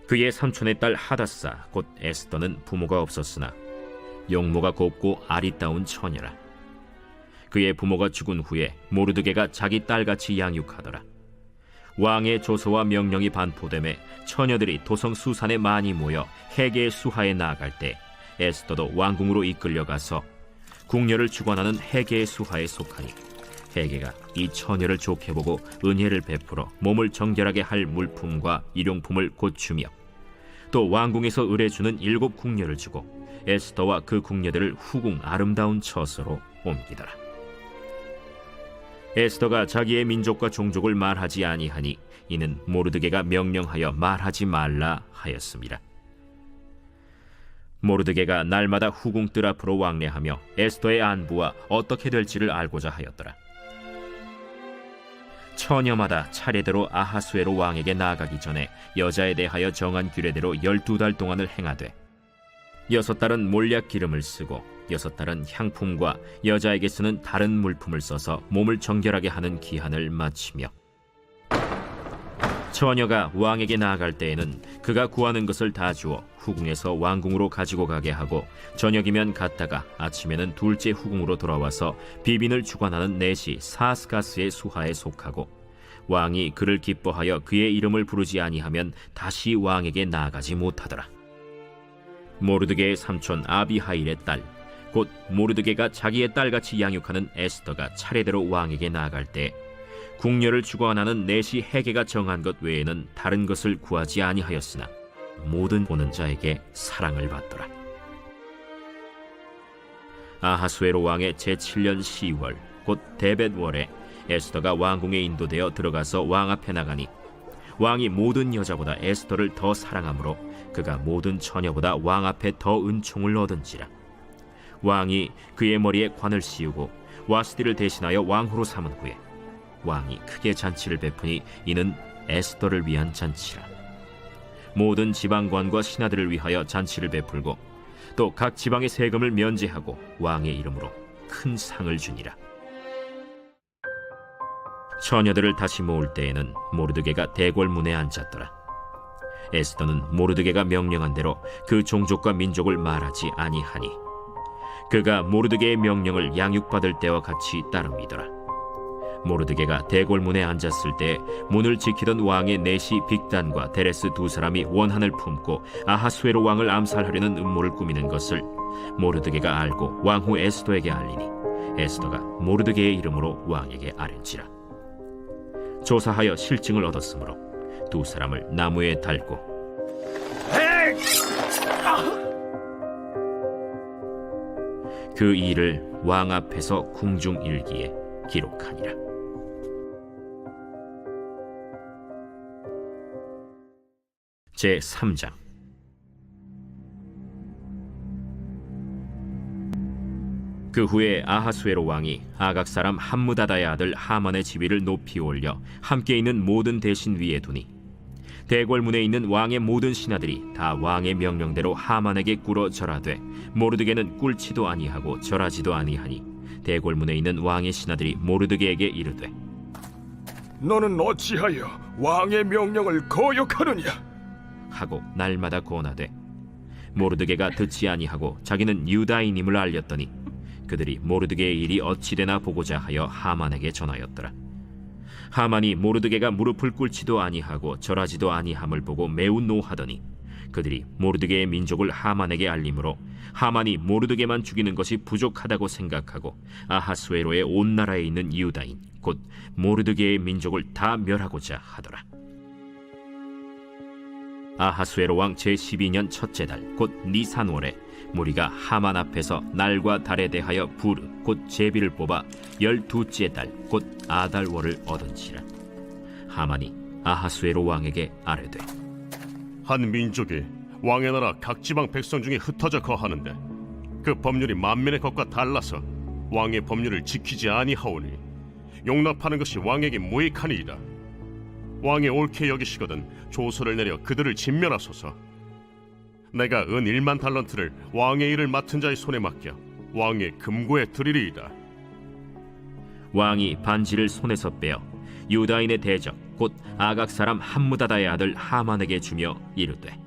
그의 삼촌의 딸 하다사 곧 에스더는 부모가 없었으나 용모가 곱고 아리따운 처녀라. 그의 부모가 죽은 후에 모르드게가 자기 딸같이 양육하더라. 왕의 조서와 명령이 반포되매 처녀들이 도성 수산에 많이 모여 해계의 수하에 나아갈 때 에스더도 왕궁으로 이끌려가서 궁녀를 주관하는 해계의 수하에 속하니 해계가 이 처녀를 좋게 보고 은혜를 베풀어 몸을 정결하게 할 물품과 일용품을 곧 주며 또 왕궁에서 의뢰주는 7 궁녀를 주고 에스더와 그 궁녀들을 후궁 아름다운 처소로 옮기더라. 에스더가 자기의 민족과 종족을 말하지 아니하니 이는 모르드게가 명령하여 말하지 말라 하였습니다. 모르드게가 날마다 후궁 뜰 앞으로 왕래하며 에스더의 안부와 어떻게 될지를 알고자 하였더라. 처녀마다 차례대로 아하수에로 왕에게 나아가기 전에 여자에 대하여 정한 규례대로 12달 동안을 행하되 6달은 몰약 기름을 쓰고 6달은 향품과 여자에게 쓰는 다른 물품을 써서 몸을 정결하게 하는 기한을 마치며 처녀가 왕에게 나아갈 때에는 그가 구하는 것을 다 주어 후궁에서 왕궁으로 가지고 가게 하고 저녁이면 갔다가 아침에는 둘째 후궁으로 돌아와서 비빈을 주관하는 내시 사스가스의 수하에 속하고 왕이 그를 기뻐하여 그의 이름을 부르지 아니하면 다시 왕에게 나아가지 못하더라. 모르드게의 삼촌 아비하일의 딸 곧 모르드게가 자기의 딸같이 양육하는 에스더가 차례대로 왕에게 나아갈 때 궁녀를 주관하는 내시 해계가 정한 것 외에는 다른 것을 구하지 아니하였으나 모든 보는 자에게 사랑을 받더라. 아하수에로 왕의 제7년 10월 곧 데벳월에 에스더가 왕궁에 인도되어 들어가서 왕 앞에 나가니 왕이 모든 여자보다 에스더를 더 사랑하므로 그가 모든 처녀보다 왕 앞에 더 은총을 얻은지라. 왕이 그의 머리에 관을 씌우고 와스디를 대신하여 왕후로 삼은 후에 왕이 크게 잔치를 베푸니 이는 에스더를 위한 잔치라. 모든 지방관과 신하들을 위하여 잔치를 베풀고 또 각 지방의 세금을 면제하고 왕의 이름으로 큰 상을 주니라. 처녀들을 다시 모을 때에는 모르드게가 대궐문에 앉았더라. 에스더는 모르드게가 명령한 대로 그 종족과 민족을 말하지 아니하니 그가 모르드게의 명령을 양육받을 때와 같이 따릅니더라. 모르드게가 대궐문에 앉았을 때 문을 지키던 왕의 내시 빅단과 데레스 두 사람이 원한을 품고 아하수에로 왕을 암살하려는 음모를 꾸미는 것을 모르드게가 알고 왕후 에스더에게 알리니 에스더가 모르드게의 이름으로 왕에게 아뢰니라. 조사하여 실증을 얻었으므로 두 사람을 나무에 달고 그 일을 왕 앞에서 궁중일기에 기록하니라. 제3장. 그 후에 아하수에로 왕이 아각 사람 함무다다의 아들 하만의 지위를 높이 올려 함께 있는 모든 대신 위에 두니 대궐문에 있는 왕의 모든 신하들이 다 왕의 명령대로 하만에게 꿇어 절하되 모르드게는 꿇지도 아니하고 절하지도 아니하니 대궐문에 있는 왕의 신하들이 모르드게에게 이르되 너는 어찌하여 왕의 명령을 거역하느냐? 하고 날마다 권하되 모르드게가 듣지 아니하고 자기는 유다인임을 알렸더니 그들이 모르드게의 일이 어찌되나 보고자 하여 하만에게 전하였더라. 하만이 모르드게가 무릎을 꿇지도 아니하고 절하지도 아니함을 보고 매우 노하더니 그들이 모르드게의 민족을 하만에게 알림으로 하만이 모르드게만 죽이는 것이 부족하다고 생각하고 아하수에로의 온 나라에 있는 유다인 곧 모르드게의 민족을 다 멸하고자 하더라. 아하수에로 왕 제12년 첫째 달 곧 니산월에 무리가 하만 앞에서 날과 달에 대하여 부르 곧 제비를 뽑아 12째 달 곧 아달월을 얻은지라. 하만이 아하수에로 왕에게 아뢰되 한 민족이 왕의 나라 각 지방 백성 중에 흩어져 거하는데 그 법률이 만민의 것과 달라서 왕의 법률을 지키지 아니하오니 용납하는 것이 왕에게 무익하니이다. 왕이 옳게 여기시거든 조서를 내려 그들을 진멸하소서. 내가 은 1만 달란트를 왕의 일을 맡은 자의 손에 맡겨 왕의 금고에 드리리이다. 왕이 반지를 손에서 빼어 유다인의 대적 곧 아각 사람 함무다다의 아들 하만에게 주며 이르되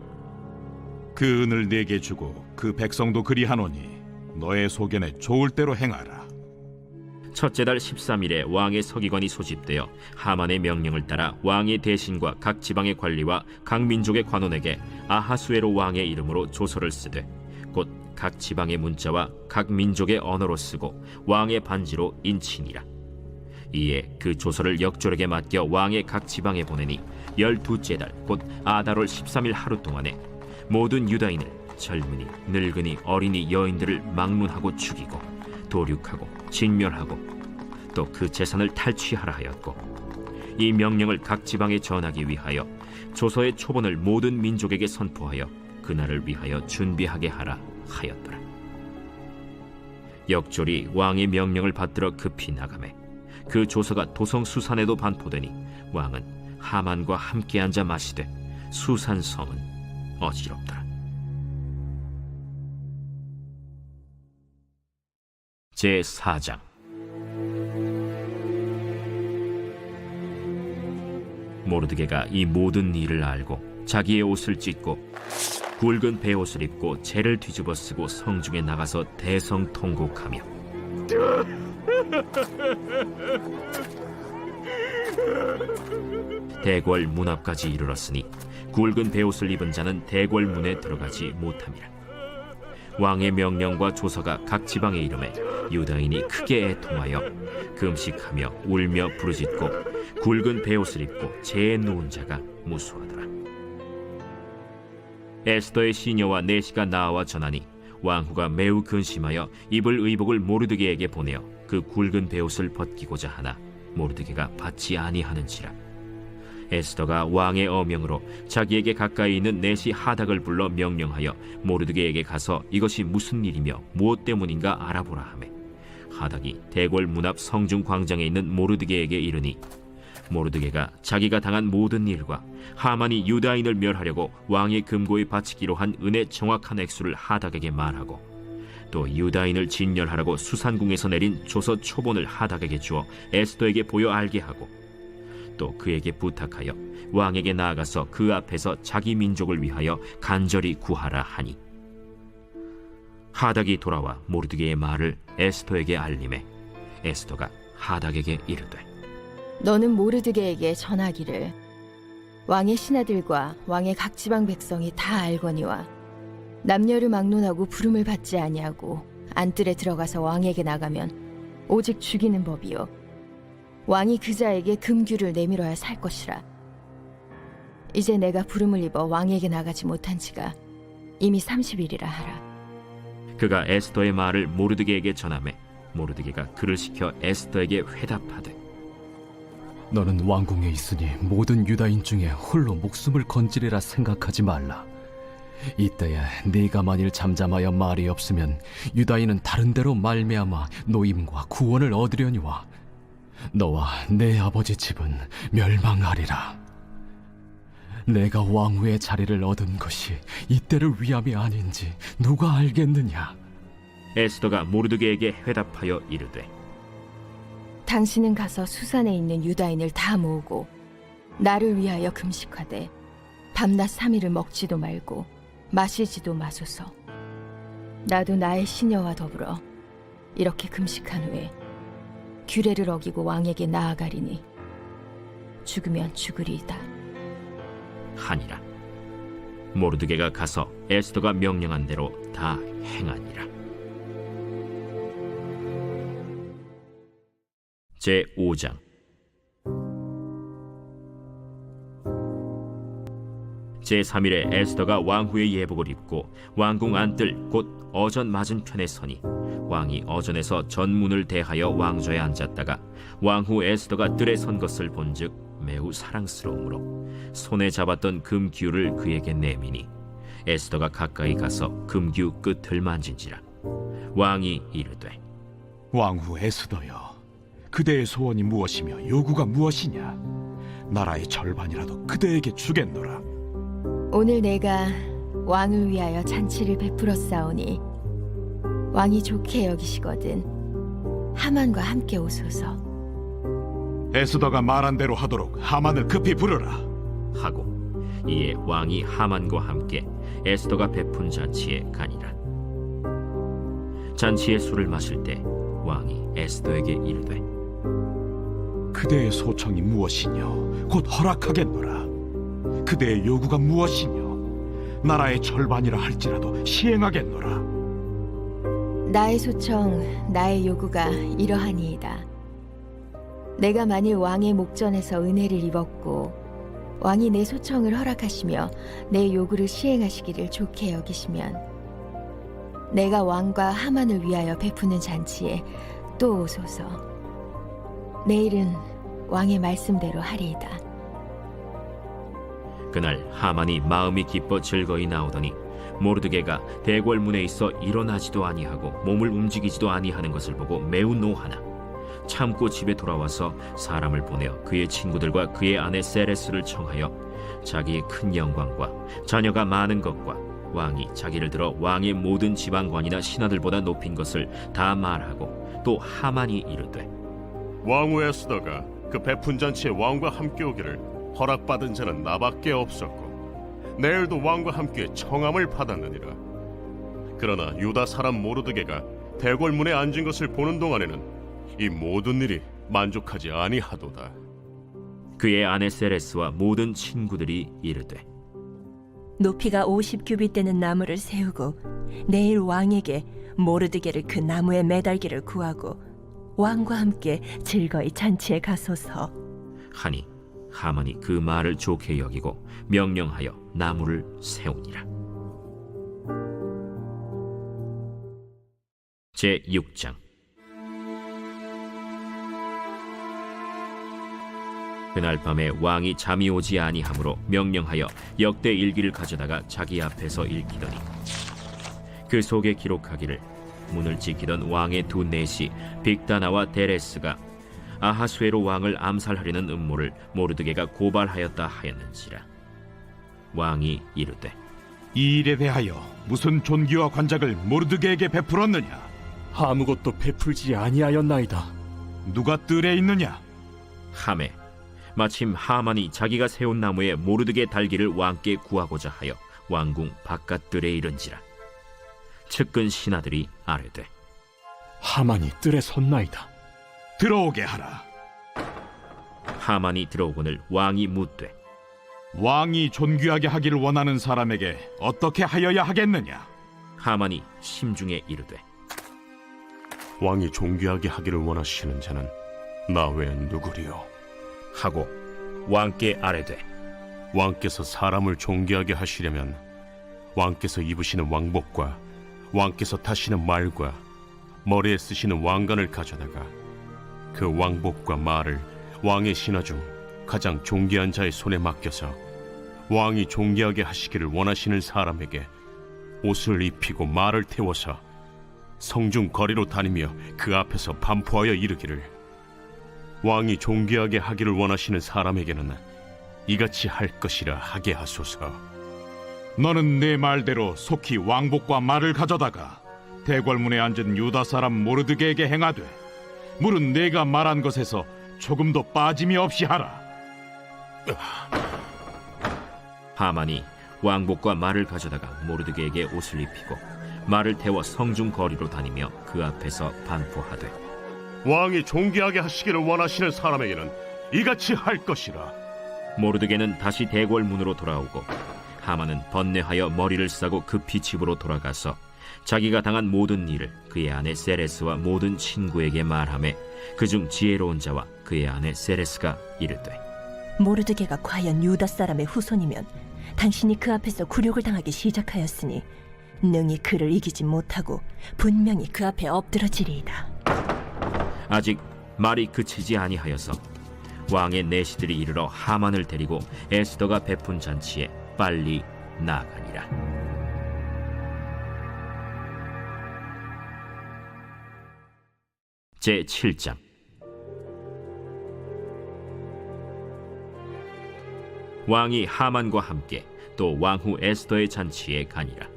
그 은을 내게 주고 그 백성도 그리하노니 너의 소견에 좋을 대로 행하라. 첫째 달 13일에 왕의 서기관이 소집되어 하만의 명령을 따라 왕의 대신과 각 지방의 관리와 각 민족의 관원에게 아하수에로 왕의 이름으로 조서를 쓰되 곧 각 지방의 문자와 각 민족의 언어로 쓰고 왕의 반지로 인치니라. 이에 그 조서를 역졸에게 맡겨 왕의 각 지방에 보내니 12째 달 곧 아달월 13일 하루 동안에 모든 유다인을 젊은이 늙은이 어린이 여인들을 막론하고 죽이고 도륙하고 진멸하고 또 그 재산을 탈취하라 하였고 이 명령을 각 지방에 전하기 위하여 조서의 초본을 모든 민족에게 선포하여 그날을 위하여 준비하게 하라 하였더라. 역졸이 왕의 명령을 받들어 급히 나가매 그 조서가 도성 수산에도 반포되니 왕은 하만과 함께 앉아 마시되 수산 성은 어지럽더라. 제4장. 모르드게가 이 모든 일을 알고 자기의 옷을 찢고 굵은 베옷을 입고 재를 뒤집어 쓰고 성중에 나가서 대성통곡하며 대궐 문 앞까지 이르렀으니 굵은 베옷을 입은 자는 대궐 문에 들어가지 못함이라. 왕의 명령과 조서가 각 지방에 이름에 유다인이 크게 애통하여 금식하며 울며 부르짖고 굵은 베옷을 입고 재에 누운 자가 무수하더라. 에스더의 시녀와 내시가 나와 전하니 왕후가 매우 근심하여 입을 의복을 모르드게에게 보내어 그 굵은 베옷을 벗기고자 하나 모르드게가 받지 아니하는지라. 에스더가 왕의 어명으로 자기에게 가까이 있는 내시 하닥을 불러 명령하여 모르드게에게 가서 이것이 무슨 일이며 무엇 때문인가 알아보라 하매 하닥이 대궐 문 앞 성중 광장에 있는 모르드게에게 이르니 모르드게가 자기가 당한 모든 일과 하만이 유다인을 멸하려고 왕의 금고에 바치기로 한 은의 정확한 액수를 하닥에게 말하고 또 유다인을 진멸하라고 수산궁에서 내린 조서 초본을 하닥에게 주어 에스더에게 보여 알게 하고 또 그에게 부탁하여 왕에게 나아가서 그 앞에서 자기 민족을 위하여 간절히 구하라 하니 하닥이 돌아와 모르드게의 말을 에스더에게 알림해 에스더가 하닥에게 이르되 너는 모르드게에게 전하기를 왕의 신하들과 왕의 각 지방 백성이 다 알거니와 남녀를 막론하고 부름을 받지 아니하고 안뜰에 들어가서 왕에게 나가면 오직 죽이는 법이요 왕이 그 자에게 금규를 내밀어야 살 것이라. 이제 내가 부름을 입어 왕에게 나가지 못한 지가 이미 30일이라 하라. 그가 에스더의 말을 모르드게에게 전하매 모르드게가 그를 시켜 에스더에게 회답하되 너는 왕궁에 있으니 모든 유다인 중에 홀로 목숨을 건지리라 생각하지 말라. 이때에 네가 만일 잠잠하여 말이 없으면 유다인은 다른 데로 말미암아 노임과 구원을 얻으려니와 너와 내 아버지 집은 멸망하리라. 내가 왕후의 자리를 얻은 것이 이때를 위함이 아닌지 누가 알겠느냐. 에스더가 모르드게에게 회답하여 이르되 당신은 가서 수산에 있는 유다인을 다 모으고 나를 위하여 금식하되 밤낮 3일을 먹지도 말고 마시지도 마소서. 나도 나의 시녀와 더불어 이렇게 금식한 후에 규례를 어기고 왕에게 나아가리니 죽으면 죽으리이다 하니라. 모르드게가 가서 에스더가 명령한 대로 다 행하니라. 제5장 제3일에 에스더가 왕후의 예복을 입고 왕궁 안뜰 곧 어전 맞은편에 서니 왕이 어전에서 전문을 대하여 왕좌에 앉았다가 왕후 에스더가 뜰에 선 것을 본즉 매우 사랑스러우므로 손에 잡았던 금규를 그에게 내미니 에스더가 가까이 가서 금규 끝을 만진지라. 왕이 이르되 왕후 에스더여, 그대의 소원이 무엇이며 요구가 무엇이냐? 나라의 절반이라도 그대에게 주겠노라. 오늘 내가 왕을 위하여 잔치를 베풀어 싸우니 왕이 좋게 여기시거든 하만과 함께 오소서. 에스더가 말한 대로 하도록 하만을 급히 부르라 하고 이에 왕이 하만과 함께 에스더가 베푼 잔치에 가니라. 잔치의 술을 마실 때 왕이 에스더에게 이르되 그대의 소청이 무엇이뇨? 곧 허락하겠노라. 그대의 요구가 무엇이뇨? 나라의 절반이라 할지라도 시행하겠노라. 나의 소청, 나의 요구가 이러하니이다. 내가 만일 왕의 목전에서 은혜를 입었고 왕이 내 소청을 허락하시며 내 요구를 시행하시기를 좋게 여기시면 내가 왕과 하만을 위하여 베푸는 잔치에 또 오소서. 내일은 왕의 말씀대로 하리이다. 그날 하만이 마음이 기뻐 즐거이 나오더니 모르드게가 대궐문에 있어 일어나지도 아니하고 몸을 움직이지도 아니하는 것을 보고 매우 노하나 참고 집에 돌아와서 사람을 보내어 그의 친구들과 그의 아내 세레스를 청하여 자기의 큰 영광과 자녀가 많은 것과 왕이 자기를 들어 왕의 모든 지방관이나 신하들보다 높인 것을 다 말하고 또 하만이 이르되 왕후 에스더가 그 베푼 잔치에 왕과 함께 오기를 허락받은 자는 나밖에 없었고 내일도 왕과 함께 청함을 받았느니라. 그러나 유다 사람 모르드게가 대궐문에 앉은 것을 보는 동안에는 이 모든 일이 만족하지 아니하도다. 그의 아내 세레스와 모든 친구들이 이르되 높이가 50규빗 되는 나무를 세우고 내일 왕에게 모르드게를 그 나무에 매달기를 구하고 왕과 함께 즐거이 잔치에 가소서 하니 하만이 그 말을 좋게 여기고 명령하여 나무를 세우니라. 제6장 그날 밤에 왕이 잠이 오지 아니하므로 명령하여 역대 일기를 가져다가 자기 앞에서 읽히더니 그 속에 기록하기를 문을 지키던 왕의 두 내시 빅다나와 데레스가 아하수에로 왕을 암살하려는 음모를 모르드게가 고발하였다 하였는지라. 왕이 이르되 이 일에 대하여 무슨 존귀와 관작을 모르드게에게 베풀었느냐? 아무것도 베풀지 아니하였나이다. 누가 뜰에 있느냐? 하매 마침 하만이 자기가 세운 나무에 모르드게 달기를 왕께 구하고자 하여 왕궁 바깥들에 이른지라. 측근 신하들이 아뢰되 하만이 뜰에 섰나이다. 들어오게 하라. 하만이 들어오거늘 왕이 묻되 왕이 존귀하게 하기를 원하는 사람에게 어떻게 하여야 하겠느냐? 하만이 심중에 이르되 왕이 존귀하게 하기를 원하시는 자는 나 외에 누구리요? 하고 왕께 아뢰되 왕께서 사람을 존귀하게 하시려면 왕께서 입으시는 왕복과 왕께서 타시는 말과 머리에 쓰시는 왕관을 가져다가 그 왕복과 말을 왕의 신하 중 가장 존귀한 자의 손에 맡겨서 왕이 존귀하게 하시기를 원하시는 사람에게 옷을 입히고 말을 태워서 성중 거리로 다니며 그 앞에서 반포하여 이르기를 왕이 존귀하게 하기를 원하시는 사람에게는 이같이 할 것이라 하게 하소서. 너는 내 말대로 속히 왕복과 말을 가져다가 대궐문에 앉은 유다 사람 모르드게에게 행하되 물은 내가 말한 것에서 조금도 빠짐이 없이 하라. 하만이 왕복과 말을 가져다가 모르드게에게 옷을 입히고 말을 태워 성중 거리로 다니며 그 앞에서 반포하되 왕이 존귀하게 하시기를 원하시는 사람에게는 이같이 할 것이라. 모르드게는 다시 대궐 문으로 돌아오고 하만은 번뇌하여 머리를 싸고 급히 집으로 돌아가서 자기가 당한 모든 일을 그의 아내 세레스와 모든 친구에게 말하며 그중 지혜로운 자와 그의 아내 세레스가 이르되 모르드게가 과연 유다 사람의 후손이면 당신이 그 앞에서 굴욕을 당하기 시작하였으니 능히 그를 이기지 못하고 분명히 그 앞에 엎드러지리이다. 아직 말이 그치지 아니하여서 왕의 내시들이 이르러 하만을 데리고 에스더가 베푼 잔치에 빨리 나아가니라. 제7장. 왕이 하만과 함께 또 왕후 에스더의 잔치에 가니라.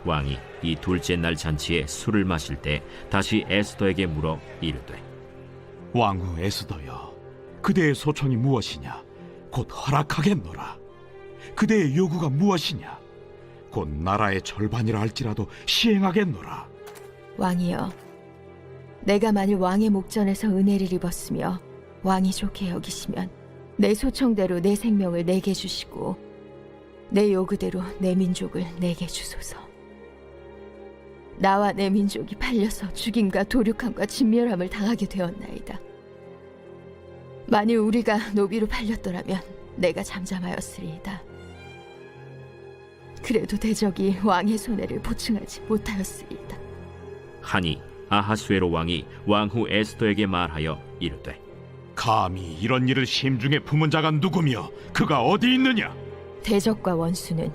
왕이 이 둘째 날 잔치에 술을 마실 때 다시 에스더에게 물어 이르되 왕후 에스더여, 그대의 소청이 무엇이냐? 곧 허락하겠노라. 그대의 요구가 무엇이냐? 곧 나라의 절반이라 할지라도 시행하겠노라. 왕이여, 내가 만일 왕의 목전에서 은혜를 입었으며 왕이 좋게 여기시면 내 소청대로 내 생명을 내게 주시고 내 요구대로 내 민족을 내게 주소서. 나와 내 민족이 팔려서 죽임과 도륙함과 진멸함을 당하게 되었나이다. 만일 우리가 노비로 팔렸더라면 내가 잠잠하였으리이다. 그래도 대적이 왕의 손해를 보충하지 못하였으리이다. 하니 아하수에로 왕이 왕후 에스더에게 말하여 이르되 감히 이런 일을 심중에 품은 자가 누구며 그가 어디 있느냐? 대적과 원수는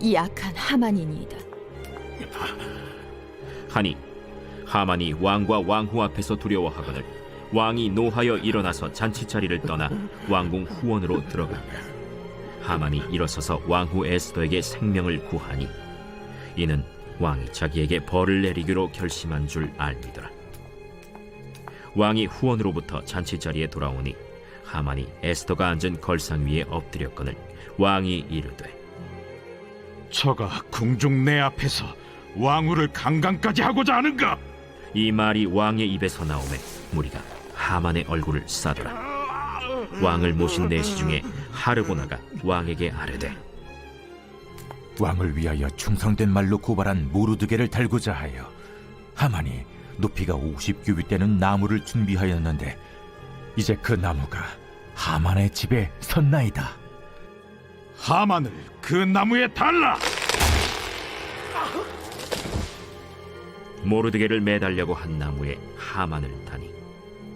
이 악한 하만이니이다. 하니 하만이 왕과 왕후 앞에서 두려워하거늘 왕이 노하여 일어나서 잔치자리를 떠나 왕궁 후원으로 들어가니라. 하만이 일어서서 왕후 에스더에게 생명을 구하니 이는 왕이 자기에게 벌을 내리기로 결심한 줄 알미더라. 왕이 후원으로부터 잔치자리에 돌아오니 하만이 에스더가 앉은 걸상 위에 엎드렸거늘 왕이 이르되 저가 궁중 내 앞에서 왕후를 강간까지 하고자 하는가? 이 말이 왕의 입에서 나오매 무리가 하만의 얼굴을 싸더라. 왕을 모신 내시 중에 하르보나가 왕에게 아뢰되 왕을 위하여 충성된 말로 고발한 모르드게를 달고자 하여 하만이 높이가 50규빗 되는 나무를 준비하였는데 이제 그 나무가 하만의 집에 섰나이다. 하만을 그 나무에 달라! 모르드게를 매달려고 한 나무에 하만을 다니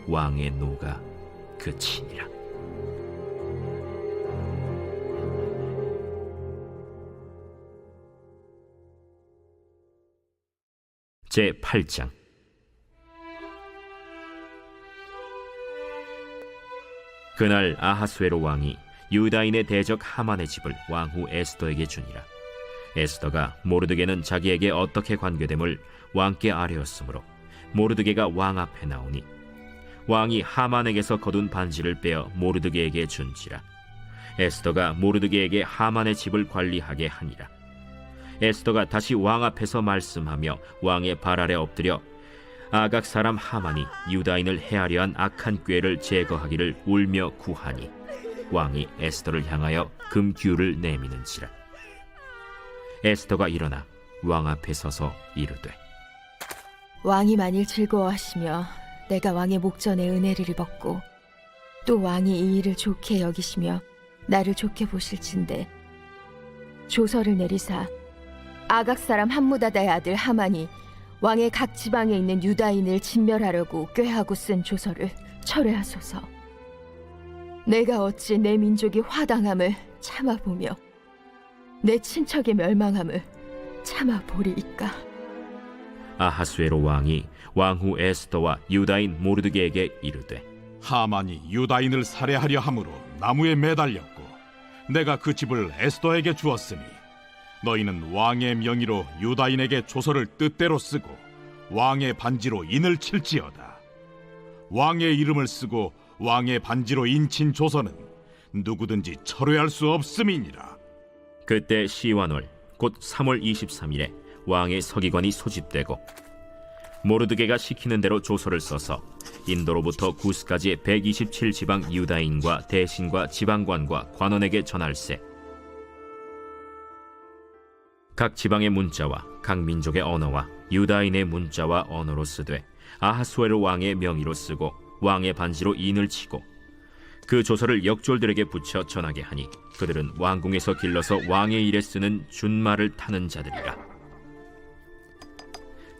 왕의 노가 그치니라. 제8장. 그날 아하수에로 왕이 유다인의 대적 하만의 집을 왕후 에스더에게 주니라. 에스더가 모르드게는 자기에게 어떻게 관계됨을 왕께 아뢰었으므로 모르드게가 왕 앞에 나오니 왕이 하만에게서 거둔 반지를 빼어 모르드게에게 준지라. 에스더가 모르드게에게 하만의 집을 관리하게 하니라. 에스더가 다시 왕 앞에서 말씀하며 왕의 발 아래 엎드려 아각 사람 하만이 유다인을 해하려 한 악한 꾀를 제거하기를 울며 구하니 왕이 에스더를 향하여 금규를 내미는지라. 에스더가 일어나 왕 앞에 서서 이르되 왕이 만일 즐거워하시며 내가 왕의 목전에 은혜를 입었고 또 왕이 이 일을 좋게 여기시며 나를 좋게 보실진대 조서를 내리사 아각 사람 함무다다의 아들 하만이 왕의 각 지방에 있는 유다인을 진멸하려고 꾀하고 쓴 조서를 철회하소서. 내가 어찌 내 민족이 화당함을 참아보며 내 친척의 멸망함을 참아보리이까. 아하수에로 왕이 왕후 에스더와 유다인 모르드게에게 이르되 하만이 유다인을 살해하려 함으로 나무에 매달렸고 내가 그 집을 에스더에게 주었으니 너희는 왕의 명의로 유다인에게 조서를 뜻대로 쓰고 왕의 반지로 인을 칠지어다. 왕의 이름을 쓰고 왕의 반지로 인친 조서는 누구든지 철회할 수 없음이니라. 그때 시완월 곧 3월 23일에 왕의 서기관이 소집되고 모르드게가 시키는 대로 조서를 써서 인도로부터 구스까지의 127지방 유다인과 대신과 지방관과 관원에게 전할세. 각 지방의 문자와 각 민족의 언어와 유다인의 문자와 언어로 쓰되 아하수에로 왕의 명의로 쓰고 왕의 반지로 인을 치고 그 조서를 역졸들에게 붙여 전하게 하니 그들은 왕궁에서 길러서 왕의 일에 쓰는 준말을 타는 자들이라.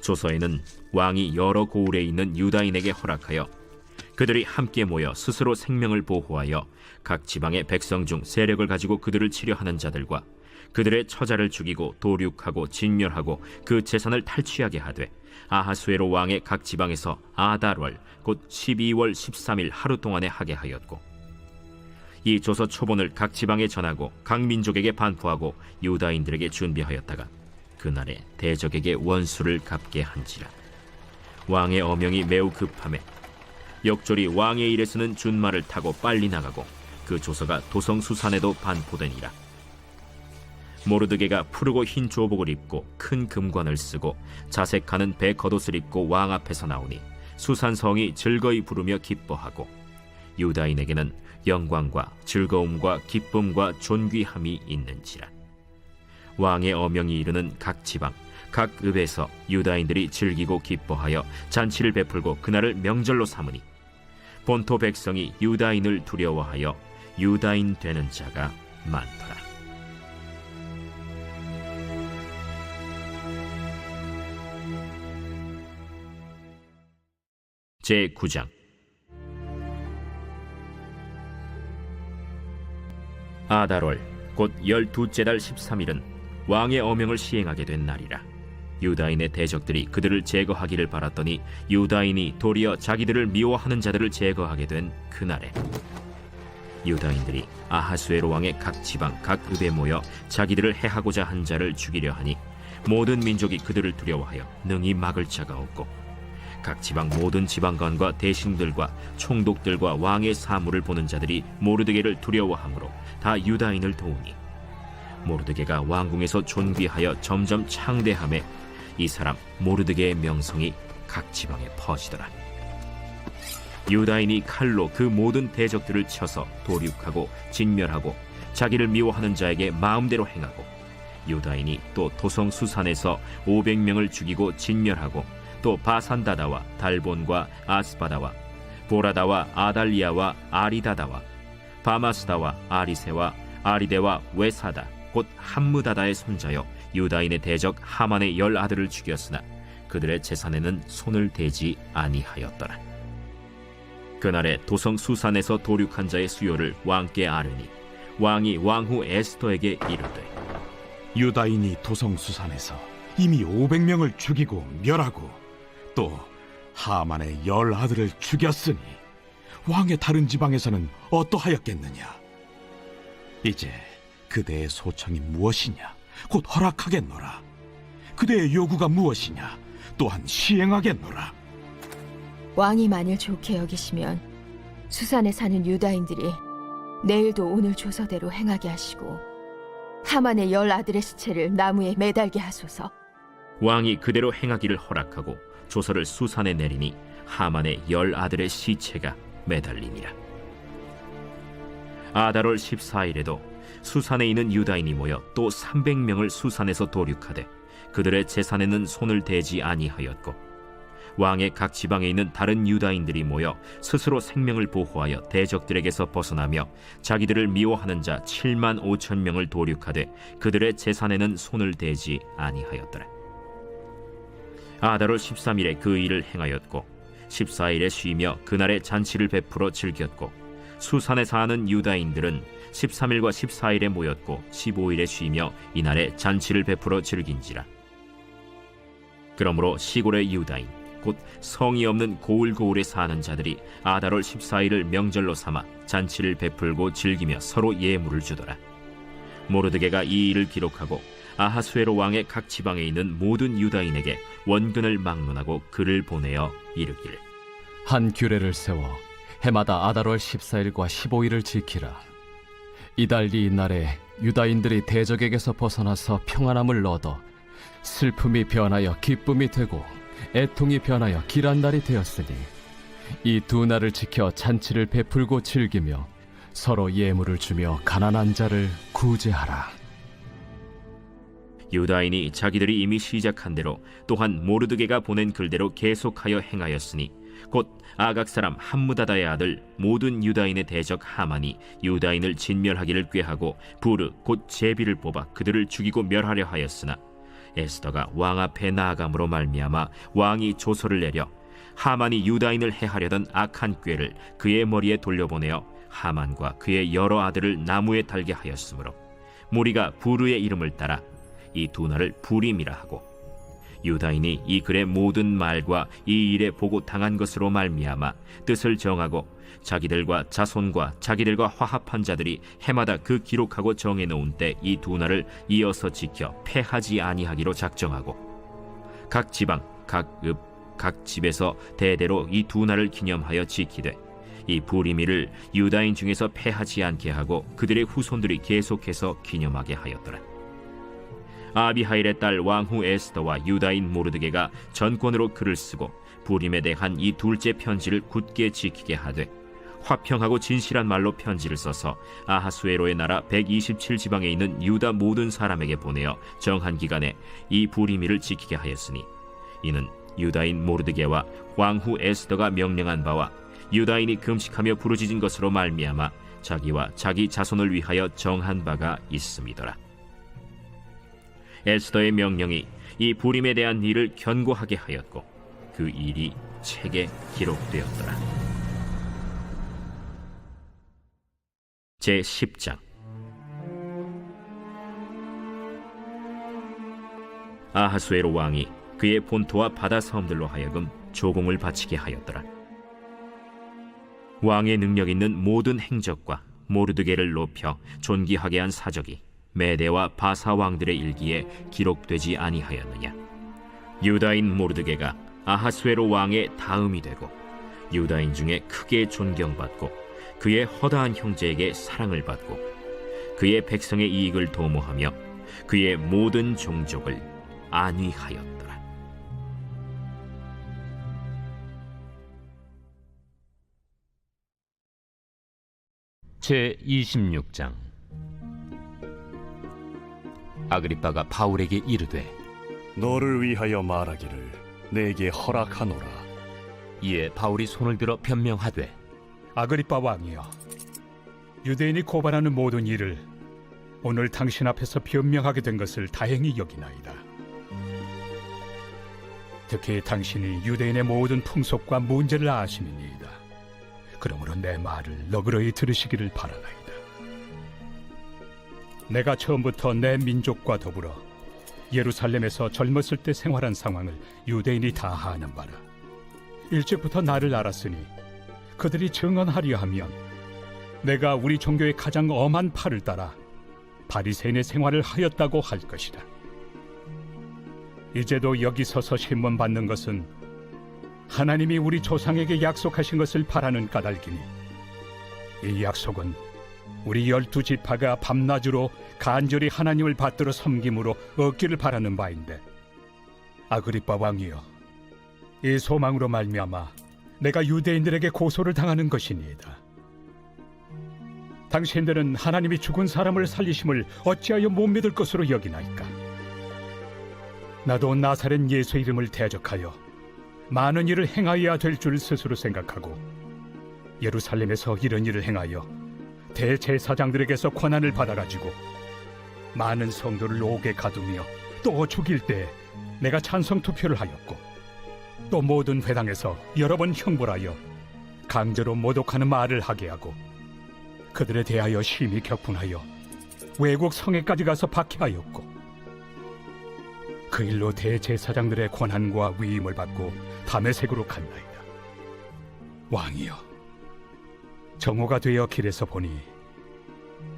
조서에는 왕이 여러 고을에 있는 유다인에게 허락하여 그들이 함께 모여 스스로 생명을 보호하여 각 지방의 백성 중 세력을 가지고 그들을 치려하는 자들과 그들의 처자를 죽이고 도륙하고 진멸하고 그 재산을 탈취하게 하되 아하수에로 왕의 각 지방에서 아달월 곧 12월 13일 하루 동안에 하게 하였고 이 조서 초본을 각 지방에 전하고 각 민족에게 반포하고 유다인들에게 준비하였다가 그날에 대적에게 원수를 갚게 한지라. 왕의 어명이 매우 급함에 역졸이 왕의 일에 쓰는 준말을 타고 빨리 나가고 그 조서가 도성수산에도 반포되니라. 모르드게가 푸르고 흰 조복을 입고 큰 금관을 쓰고 자색하는 배 겉옷을 입고 왕 앞에서 나오니 수산성이 즐거이 부르며 기뻐하고 유다인에게는 영광과 즐거움과 기쁨과 존귀함이 있는지라. 왕의 어명이 이르는 각 지방 각 읍에서 유다인들이 즐기고 기뻐하여 잔치를 베풀고 그날을 명절로 삼으니 본토 백성이 유다인을 두려워하여 유다인 되는 자가 많더라. 제9장. 아달월 곧 12째 달 13일은 왕의 어명을 시행하게 된 날이라. 유다인의 대적들이 그들을 제거하기를 바랐더니 유다인이 도리어 자기들을 미워하는 자들을 제거하게 된 그날에 유다인들이 아하수에로 왕의 각 지방 각 읍에 모여 자기들을 해하고자 한 자를 죽이려 하니 모든 민족이 그들을 두려워하여 능히 막을 자가 없고 각 지방 모든 지방관과 대신들과 총독들과 왕의 사물을 보는 자들이 모르드게를 두려워하므로 다 유다인을 도우니 모르드게가 왕궁에서 존귀하여 점점 창대함에 이 사람 모르드게의 명성이 각 지방에 퍼지더라. 유다인이 칼로 그 모든 대적들을 쳐서 도륙하고 진멸하고 자기를 미워하는 자에게 마음대로 행하고 유다인이 또 도성 수산에서 500명을 죽이고 진멸하고 또 바산다다와 달본과 아스바다와 보라다와 아달리아와 아리다다와 바마스다와 아리세와 아리데와 외사다 곧 함무다다의 손자여 유다인의 대적 하만의 10아들을 죽였으나 그들의 재산에는 손을 대지 아니하였더라. 그날에 도성 수산에서 도륙한 자의 수요를 왕께 아뢰니 왕이 왕후 에스더에게 이르되 유다인이 도성 수산에서 이미 500명을 죽이고 멸하고 또 하만의 10아들을 죽였으니 왕의 다른 지방에서는 어떠하였겠느냐. 이제 그대의 소청이 무엇이냐 곧 허락하겠노라. 그대의 요구가 무엇이냐 또한 시행하겠노라. 왕이 만일 좋게 여기시면 수산에 사는 유다인들이 내일도 오늘 조서대로 행하게 하시고 하만의 10 아들의 시체를 나무에 매달게 하소서. 왕이 그대로 행하기를 허락하고 조서를 수산에 내리니 하만의 10 아들의 시체가 매달리니라. 아달월 14일에도 수산에 있는 유다인이 모여 또 300명을 수산에서 도륙하되 그들의 재산에는 손을 대지 아니하였고 왕의 각 지방에 있는 다른 유다인들이 모여 스스로 생명을 보호하여 대적들에게서 벗어나며 자기들을 미워하는 자 7만 5천 명을 도륙하되 그들의 재산에는 손을 대지 아니하였더라. 아달월 13일에 그 일을 행하였고 14일에 쉬며 그날에 잔치를 베풀어 즐겼고 수산에 사는 유다인들은 13일과 14일에 모였고 15일에 쉬며 이날에 잔치를 베풀어 즐긴지라. 그러므로 시골의 유다인 곧 성이 없는 고을고을에 사는 자들이 아달월 14일을 명절로 삼아 잔치를 베풀고 즐기며 서로 예물을 주더라. 모르드게가 이 일을 기록하고 아하수에로 왕의 각 지방에 있는 모든 유다인에게 원근을 막론하고 글을 보내어 이르기를 한 규례를 세워 해마다 아달월 14일과 15일을 지키라. 이달리 이날에 유다인들이 대적에게서 벗어나서 평안함을 얻어 슬픔이 변하여 기쁨이 되고 애통이 변하여 길한 날이 되었으니 이 두 날을 지켜 잔치를 베풀고 즐기며 서로 예물을 주며 가난한 자를 구제하라. 유다인이 자기들이 이미 시작한 대로 또한 모르드게가 보낸 글대로 계속하여 행하였으니 곧 아각 사람 함무다다의 아들 모든 유다인의 대적 하만이 유다인을 진멸하기를 꾀하고 부르 곧 제비를 뽑아 그들을 죽이고 멸하려 하였으나 에스더가 왕 앞에 나아감으로 말미암아 왕이 조서를 내려 하만이 유다인을 해하려던 악한 꾀를 그의 머리에 돌려보내어 하만과 그의 여러 아들을 나무에 달게 하였으므로 무리가 부르의 이름을 따라 이 두 날을 부림이라 하고 유다인이 이 글의 모든 말과 이 일에 보고 당한 것으로 말미암아 뜻을 정하고 자기들과 자손과 자기들과 화합한 자들이 해마다 그 기록하고 정해놓은 때 이 두 날을 이어서 지켜 패하지 아니하기로 작정하고 각 지방, 각 읍, 각 집에서 대대로 이 두 날을 기념하여 지키되 이 부리미를 유다인 중에서 패하지 않게 하고 그들의 후손들이 계속해서 기념하게 하였더라. 아비하일의 딸 왕후 에스더와 유다인 모르드게가 전권으로 글을 쓰고 부림에 대한 이 둘째 편지를 굳게 지키게 하되 화평하고 진실한 말로 편지를 써서 아하수에로의 나라 127지방에 있는 유다 모든 사람에게 보내어 정한 기간에 이 부리미를 지키게 하였으니 이는 유다인 모르드게와 왕후 에스더가 명령한 바와 유다인이 금식하며 부르짖은 것으로 말미암아 자기와 자기 자손을 위하여 정한 바가 있음이더라. 에스더의 명령이 이 부림에 대한 일을 견고하게 하였고 그 일이 책에 기록되었더라. 제10장. 아하수에로 왕이 그의 본토와 바다 섬들로 하여금 조공을 바치게 하였더라. 왕의 능력 있는 모든 행적과 모르드게를 높여 존귀하게 한 사적이 메대와 바사 왕들의 일기에 기록되지 아니하였느냐. 유다인 모르드게가 아하수에로 왕의 다음이 되고 유다인 중에 크게 존경받고 그의 허다한 형제에게 사랑을 받고 그의 백성의 이익을 도모하며 그의 모든 종족을 안위하였더라. 제26장. 아그리빠가 바울에게 이르되 너를 위하여 말하기를 내게 허락하노라. 이에 바울이 손을 들어 변명하되 아그리빠 왕이여, 유대인이 고발하는 모든 일을 오늘 당신 앞에서 변명하게 된 것을 다행히 여기나이다. 특히 당신이 유대인의 모든 풍속과 문제를 아심이니이다. 그러므로 내 말을 너그러이 들으시기를 바라나이다. 내가 처음부터 내 민족과 더불어 예루살렘에서 젊었을 때 생활한 상황을 유대인이 다 아는 바라. 일찍부터 나를 알았으니 그들이 증언하려 하면 내가 우리 종교의 가장 엄한 팔을 따라 바리새인의 생활을 하였다고 할 것이다. 이제도 여기 서서 신문 받는 것은 하나님이 우리 조상에게 약속하신 것을 바라는 까닭이니 이 약속은 우리 12지파가 밤낮으로 간절히 하나님을 받들어 섬김으로 얻기를 바라는 바인데, 아그리빠 왕이여, 이 소망으로 말미암아 내가 유대인들에게 고소를 당하는 것이니이다. 당신들은 하나님이 죽은 사람을 살리심을 어찌하여 못 믿을 것으로 여기나이까? 나도 나사렛 예수 이름을 대적하여 많은 일을 행하여야 될 줄 스스로 생각하고 예루살렘에서 이런 일을 행하여 대제사장들에게서 권한을 받아가지고 많은 성도를 옥에 가두며 또 죽일 때 내가 찬성 투표를 하였고, 또 모든 회당에서 여러 번 형벌하여 강제로 모독하는 말을 하게 하고 그들에 대하여 심히 격분하여 외국 성에까지 가서 박해하였고, 그 일로 대제사장들의 권한과 위임을 받고 다메섹으로 갔나이다. 왕이여, 정오가 되어 길에서 보니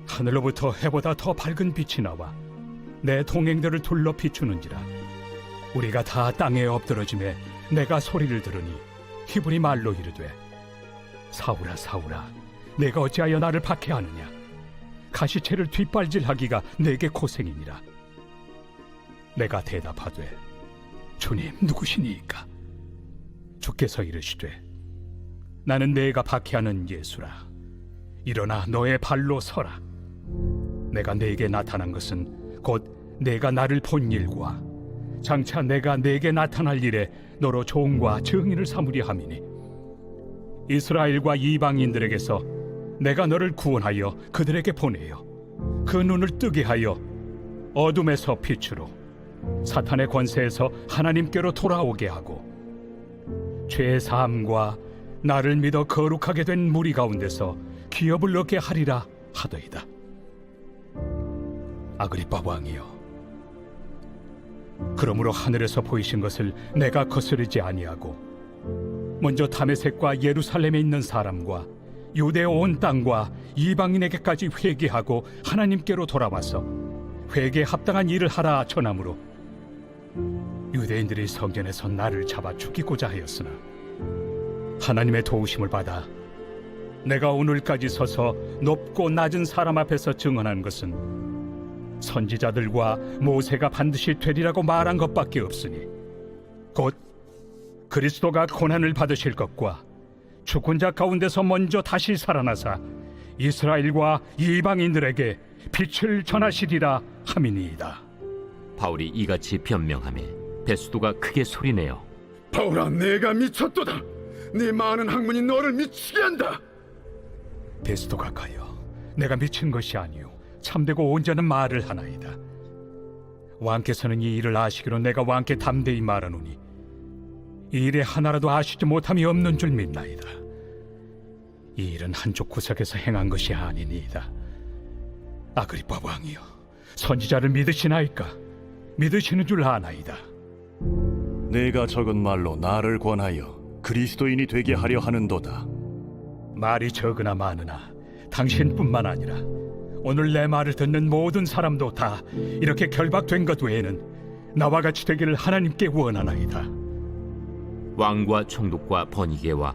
하늘로부터 해보다 더 밝은 빛이 나와 내 동행들을 둘러 비추는지라. 우리가 다 땅에 엎드러짐에 내가 소리를 들으니 히브리 말로 이르되, 사울아 사울아, 내가 어찌하여 나를 박해하느냐? 가시채를 뒷발질하기가 내게 고생이니라. 내가 대답하되, 주님 누구시니이까? 주께서 이르시되, 나는 내가 박해하는 예수라. 일어나 너의 발로 서라. 내가 네게 나타난 것은 곧 내가 나를 본 일과 장차 내가 네게 나타날 일에 너로 종과 증인을 삼으려 함이니, 이스라엘과 이방인들에게서 내가 너를 구원하여 그들에게 보내어 그 눈을 뜨게 하여 어둠에서 빛으로, 사탄의 권세에서 하나님께로 돌아오게 하고, 죄 사함과 나를 믿어 거룩하게 된 무리 가운데서 기업을 얻게 하리라 하더이다. 아그리빠 왕이여, 그러므로 하늘에서 보이신 것을 내가 거스르지 아니하고 먼저 다메섹과 예루살렘에 있는 사람과 유대 온 땅과 이방인에게까지 회개하고 하나님께로 돌아와서 회개에 합당한 일을 하라 전함으로 유대인들이 성전에서 나를 잡아 죽이고자 하였으나 하나님의 도우심을 받아 내가 오늘까지 서서 높고 낮은 사람 앞에서 증언한 것은 선지자들과 모세가 반드시 되리라고 말한 것밖에 없으니, 곧 그리스도가 고난을 받으실 것과 죽은 자 가운데서 먼저 다시 살아나사 이스라엘과 이방인들에게 빛을 전하시리라 함이니이다. 바울이 이같이 변명하며 베스도가 크게 소리내어, 바울아, 내가 미쳤도다. 네 많은 학문이 너를 미치게 한다. 베스도가 가여, 내가 미친 것이 아니요 참되고 온전한 말을 하나이다. 왕께서는 이 일을 아시기로 내가 왕께 담대히 말하노니 이 일에 하나라도 아시지 못함이 없는 줄 믿나이다. 이 일은 한쪽 구석에서 행한 것이 아니니이다. 아그리빠 왕이여, 선지자를 믿으시나이까? 믿으시는 줄 아나이다. 내가 적은 말로 나를 권하여 그리스도인이 되게 하려 하는도다. 말이 적으나 많으나 당신뿐만 아니라 오늘 내 말을 듣는 모든 사람도 다 이렇게 결박된 것 외에는 나와 같이 되기를 하나님께 원하나이다. 왕과 총독과 버니게와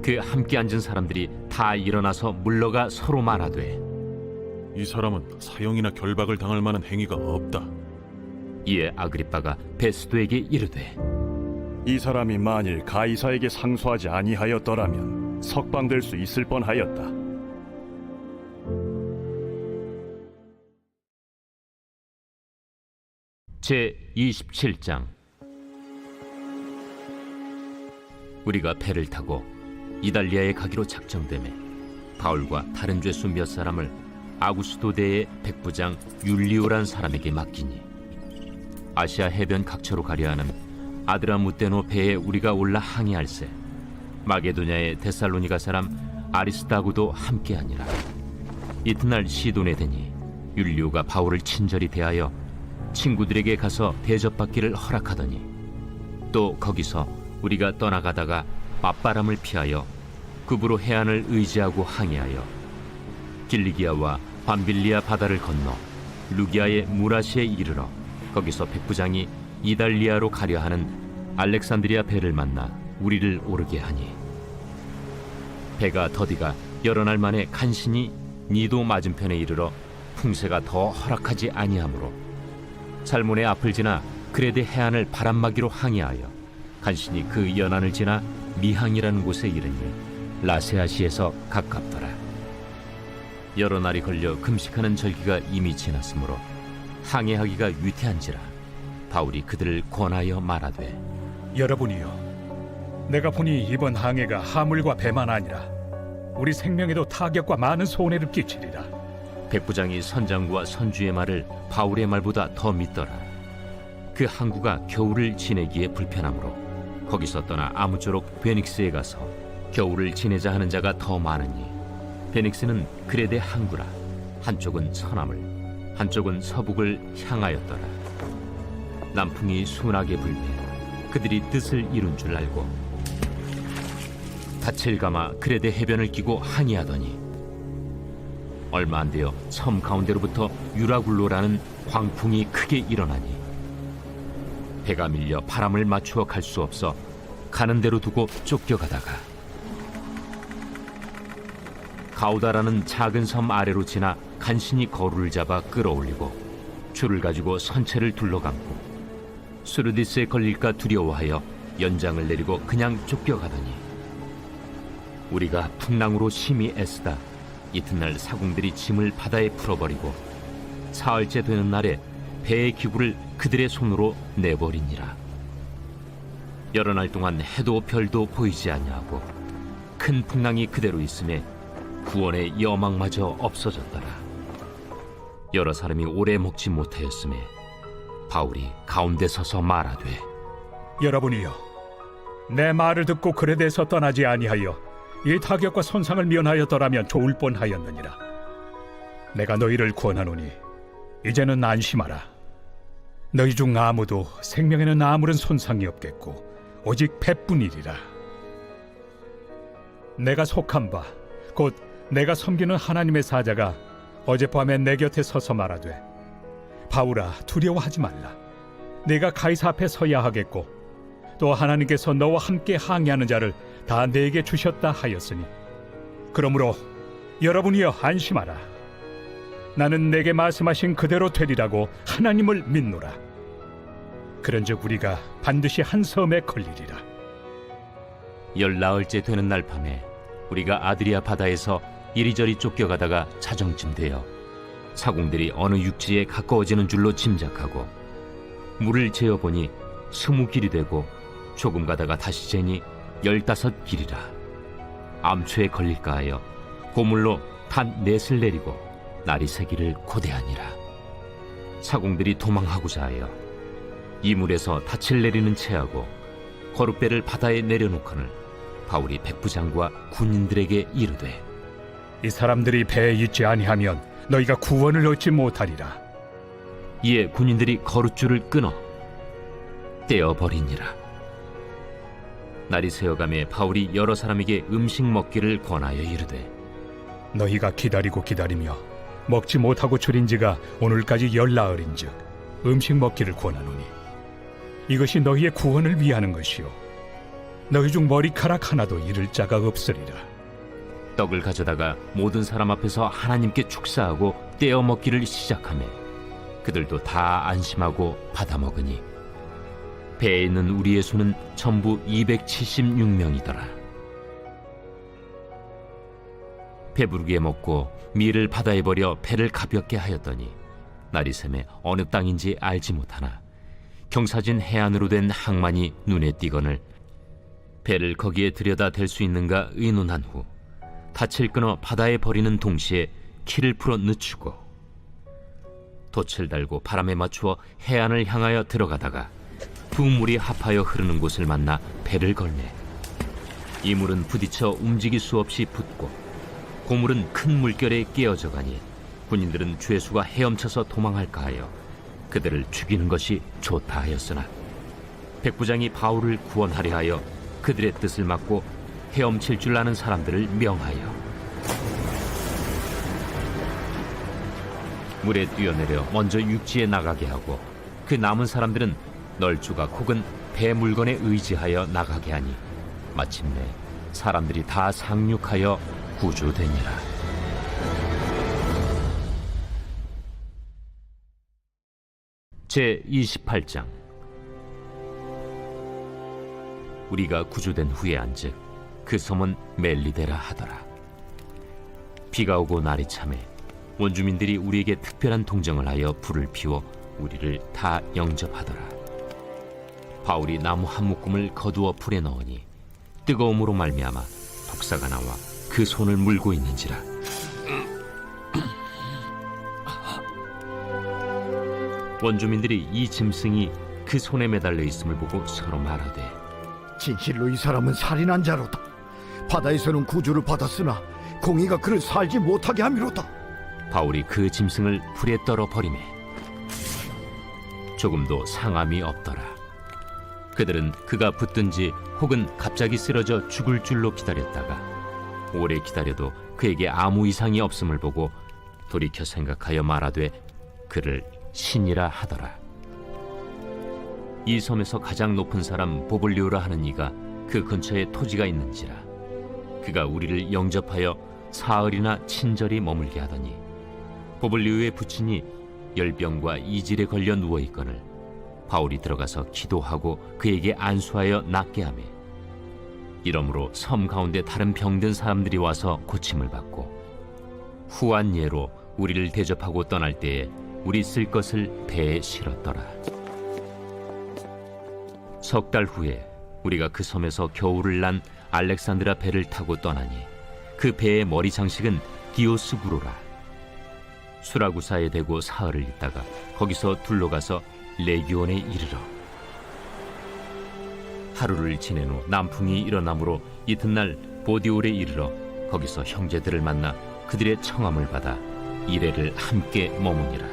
그 함께 앉은 사람들이 다 일어나서 물러가 서로 말하되, 이 사람은 사형이나 결박을 당할 만한 행위가 없다. 이에 아그리빠가 베스도에게 이르되, 이 사람이 만일 가이사에게 상소하지 아니하였더라면 석방될 수 있을 뻔하였다. 제27장. 우리가 배를 타고 이달리아에 가기로 작정되매 바울과 다른 죄수 몇 사람을 아구스도대의 백부장 율리오란 사람에게 맡기니, 아시아 해변 각처로 가려 하는 아드라무테노 배에 우리가 올라 항해할세 마게도냐의 데살로니가 사람 아리스다고도 함께하니라. 이튿날 시돈에 되니 율리오가 바울을 친절히 대하여 친구들에게 가서 대접받기를 허락하더니, 또 거기서 우리가 떠나가다가 맞바람을 피하여 급으로 해안을 의지하고 항해하여 길리기아와 밤빌리아 바다를 건너 루기아의 무라시에 이르러 거기서 백부장이 이달리아로 가려 하는 알렉산드리아 배를 만나 우리를 오르게 하니 배가 더디가 여러 날 만에 간신히 니도 맞은편에 이르러 풍세가 더 허락하지 아니하므로 살몬의 앞을 지나 그레데 해안을 바람막이로 항해하여 간신히 그 연안을 지나 미항이라는 곳에 이르니 라세아시에서 가깝더라. 여러 날이 걸려 금식하는 절기가 이미 지났으므로 항해하기가 위태한지라 바울이 그들을 권하여 말하되 여러분이여, 내가 보니 이번 항해가 하물과 배만 아니라 우리 생명에도 타격과 많은 손해를 끼치리라. 백부장이 선장과 선주의 말을 바울의 말보다 더 믿더라. 그 항구가 겨울을 지내기에 불편하므로 거기서 떠나 아무쪼록 베닉스에 가서 겨울을 지내자 하는 자가 더 많으니 베닉스는 그레데 항구라. 한쪽은 서남을 한쪽은 서북을 향하였더라. 남풍이 순하게 불매 그들이 뜻을 이룬 줄 알고 닻을 감아 그레데 해변을 끼고 항해하더니 얼마 안 되어 섬 가운데로부터 유라굴로라는 광풍이 크게 일어나니 배가 밀려 바람을 맞추어 갈 수 없어 가는 대로 두고 쫓겨가다가 가우다라는 작은 섬 아래로 지나 간신히 거루를 잡아 끌어올리고 줄을 가지고 선체를 둘러감고 수르디스에 걸릴까 두려워하여 연장을 내리고 그냥 쫓겨가더니 우리가 풍랑으로 심히 애쓰다 이튿날 사공들이 짐을 바다에 풀어버리고 사흘째 되는 날에 배의 기구를 그들의 손으로 내버리니라. 여러 날 동안 해도 별도 보이지 아니하고 큰 풍랑이 그대로 있음에 구원의 여망마저 없어졌더라. 여러 사람이 오래 먹지 못하였음에 바울이 가운데 서서 말하되 여러분이여, 내 말을 듣고 그레데에서 떠나지 아니하여 이 타격과 손상을 면하였더라면 좋을 뻔하였느니라. 내가 너희를 권하노니 이제는 안심하라. 너희 중 아무도 생명에는 아무런 손상이 없겠고 오직 배뿐이리라. 내가 속한 바 곧 내가 섬기는 하나님의 사자가 어젯밤에 내 곁에 서서 말하되 바울아, 두려워하지 말라. 내가 가이사 앞에 서야 하겠고 또 하나님께서 너와 함께 항해하는 자를 다 내게 주셨다 하였으니 그러므로 여러분이여 안심하라. 나는 내게 말씀하신 그대로 되리라고 하나님을 믿노라. 그런즉 우리가 반드시 한 섬에 걸리리라. 14일째 되는 날 밤에 우리가 아드리아 바다에서 이리저리 쫓겨가다가 자정쯤 되어 사공들이 어느 육지에 가까워지는 줄로 짐작하고 물을 재어보니 20길이 되고 조금 가다가 다시 재니 15길이라. 암초에 걸릴까 하여 고물로 단 넷을 내리고 날이 새기를 고대하니라. 사공들이 도망하고자 하여 이물에서 닻을 내리는 채하고 거룻배를 바다에 내려놓거늘 바울이 백부장과 군인들에게 이르되 이 사람들이 배에 있지 아니하면 너희가 구원을 얻지 못하리라. 이에 군인들이 거룻줄을 끊어 떼어버리니라. 날이 새어가매 바울이 여러 사람에게 음식 먹기를 권하여 이르되 너희가 기다리고 기다리며 먹지 못하고 줄인 지가 오늘까지 14일인즉 음식 먹기를 권하노니 이것이 너희의 구원을 위하는 것이요 너희 중 머리카락 하나도 잃을 자가 없으리라. 떡을 가져다가 모든 사람 앞에서 하나님께 축사하고 떼어 먹기를 시작하며 그들도 다 안심하고 받아 먹으니 배에 있는 우리의 수는 전부 276명이더라. 배부르게 먹고 밀을 바다에 버려 배를 가볍게 하였더니 날이 새매 어느 땅인지 알지 못하나 경사진 해안으로 된 항만이 눈에 띄거늘 배를 거기에 들여다 댈 수 있는가 의논한 후 닻을 끊어 바다에 버리는 동시에 키를 풀어 늦추고 돛을 달고 바람에 맞추어 해안을 향하여 들어가다가 두 물이 합하여 흐르는 곳을 만나 배를 걸매 이 물은 부딪혀 움직일 수 없이 붙고 고물은 큰 물결에 깨어져 가니 군인들은 죄수가 헤엄쳐서 도망할까 하여 그들을 죽이는 것이 좋다 하였으나 백부장이 바울을 구원하려 하여 그들의 뜻을 막고 헤엄칠 줄 아는 사람들을 명하여 물에 뛰어내려 먼저 육지에 나가게 하고 그 남은 사람들은 널조각 혹은 배 물건에 의지하여 나가게 하니 마침내 사람들이 다 상륙하여 구조되니라. 제 28장. 우리가 구조된 후에 안즉 그 섬은 멜리데라 하더라. 비가 오고 날이 차매 원주민들이 우리에게 특별한 동정을 하여 불을 피워 우리를 다 영접하더라. 바울이 나무 한 묶음을 거두어 불에 넣으니 뜨거움으로 말미암아 독사가 나와 그 손을 물고 있는지라. 원주민들이 이 짐승이 그 손에 매달려 있음을 보고 서로 말하되, 진실로 이 사람은 살인한 자로다. 바다에서는 구주를 받았으나 공의가 그를 살지 못하게 함이로다. 바울이 그 짐승을 불에 떨어 버리매 조금도 상함이 없더라. 그들은 그가 붙든지 혹은 갑자기 쓰러져 죽을 줄로 기다렸다가 오래 기다려도 그에게 아무 이상이 없음을 보고 돌이켜 생각하여 말하되 그를 신이라 하더라. 이 섬에서 가장 높은 사람 보블리오라 하는 이가 그 근처에 토지가 있는지라. 그가 우리를 영접하여 사흘이나 친절히 머물게 하더니 보블리오의 부친이 열병과 이질에 걸려 누워있거늘 바울이 들어가서 기도하고 그에게 안수하여 낫게 하매, 이러므로 섬 가운데 다른 병든 사람들이 와서 고침을 받고 후한 예로 우리를 대접하고 떠날 때에 우리 쓸 것을 배에 실었더라. 석 달 후에 우리가 그 섬에서 겨울을 난 알렉산드라 배를 타고 떠나니 그 배의 머리 장식은 디오스구로라. 수라구사에 대고 사흘을 있다가 거기서 둘러가서 레기온에 이르러 하루를 지낸 후 남풍이 일어나므로 이튿날 보디올에 이르러 거기서 형제들을 만나 그들의 청함을 받아 이레를 함께 머무니라.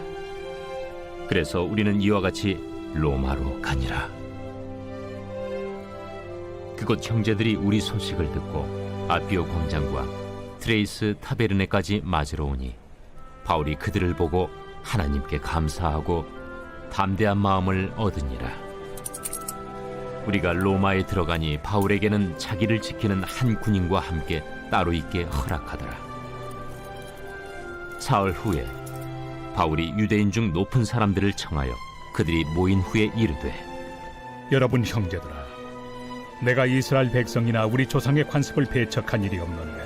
그래서 우리는 이와 같이 로마로 가니라. 그곳 형제들이 우리 소식을 듣고 아피오 광장과 트레이스 타베르네까지 맞으러 오니 바울이 그들을 보고 하나님께 감사하고 담대한 마음을 얻으니라. 우리가 로마에 들어가니 바울에게는 자기를 지키는 한 군인과 함께 따로 있게 허락하더라. 사흘 후에 바울이 유대인 중 높은 사람들을 청하여 그들이 모인 후에 이르되, 여러분 형제들아, 내가 이스라엘 백성이나 우리 조상의 관습을 배척한 일이 없는데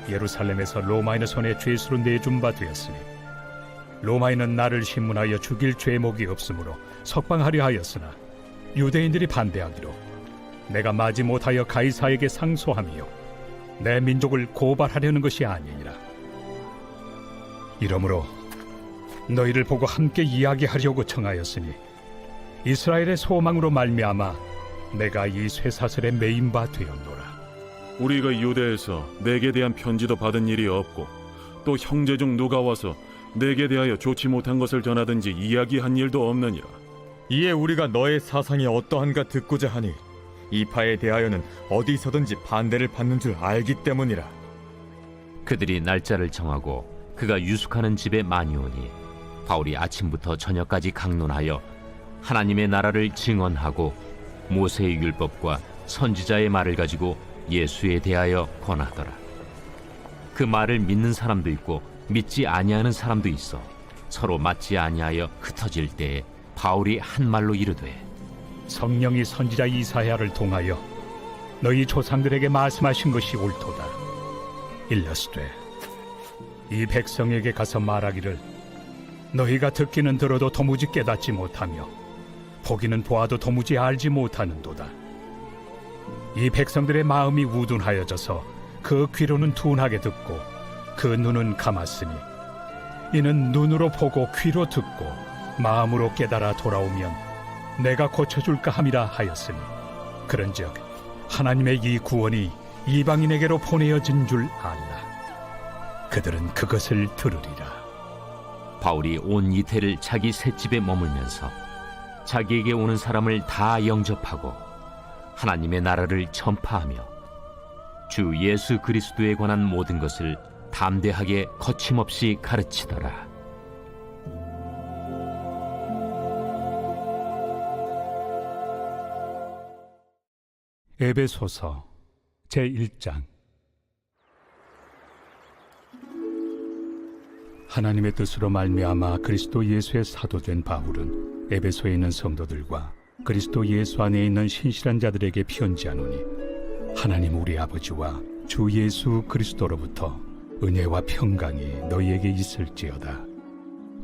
예루살렘에서 로마인의 손에 죄수로 내준 바 되었으니 로마인은 나를 신문하여 죽일 죄목이 없으므로 석방하려 하였으나 유대인들이 반대하기로 내가 마지 못하여 가이사에게 상소하며 내 민족을 고발하려는 것이 아니니라. 이러므로 너희를 보고 함께 이야기하려고 청하였으니 이스라엘의 소망으로 말미암아 내가 이 쇠사슬에 매인 바 되었노라. 우리가 유대에서 내게 대한 편지도 받은 일이 없고 또 형제 중 누가 와서 내게 대하여 좋지 못한 것을 전하든지 이야기한 일도 없느니라. 이에 우리가 너의 사상이 어떠한가 듣고자 하니 이 파에 대하여는 어디서든지 반대를 받는 줄 알기 때문이라. 그들이 날짜를 정하고 그가 유숙하는 집에 많이 오니 바울이 아침부터 저녁까지 강론하여 하나님의 나라를 증언하고 모세의 율법과 선지자의 말을 가지고 예수에 대하여 권하더라. 그 말을 믿는 사람도 있고 믿지 아니하는 사람도 있어 서로 맞지 아니하여 흩어질 때에 바울이 한 말로 이르되, 성령이 선지자 이사야를 통하여 너희 조상들에게 말씀하신 것이 옳도다. 일러스되 이 백성에게 가서 말하기를 너희가 듣기는 들어도 도무지 깨닫지 못하며 보기는 보아도 도무지 알지 못하는도다. 이 백성들의 마음이 우둔하여져서 그 귀로는 둔하게 듣고 그 눈은 감았으니 이는 눈으로 보고 귀로 듣고 마음으로 깨달아 돌아오면 내가 고쳐줄까 함이라 하였으니 그런즉 하나님의 이 구원이 이방인에게로 보내어진 줄 알라. 그들은 그것을 들으리라. 바울이 온 이태를 자기 셋집에 머물면서 자기에게 오는 사람을 다 영접하고 하나님의 나라를 전파하며 주 예수 그리스도에 관한 모든 것을 담대하게 거침없이 가르치더라. 에베소서 제1장. 하나님의 뜻으로 말미암아 그리스도 예수의 사도된 바울은 에베소에 있는 성도들과 그리스도 예수 안에 있는 신실한 자들에게 편지하노니, 하나님 우리 아버지와 주 예수 그리스도로부터 은혜와 평강이 너희에게 있을지어다.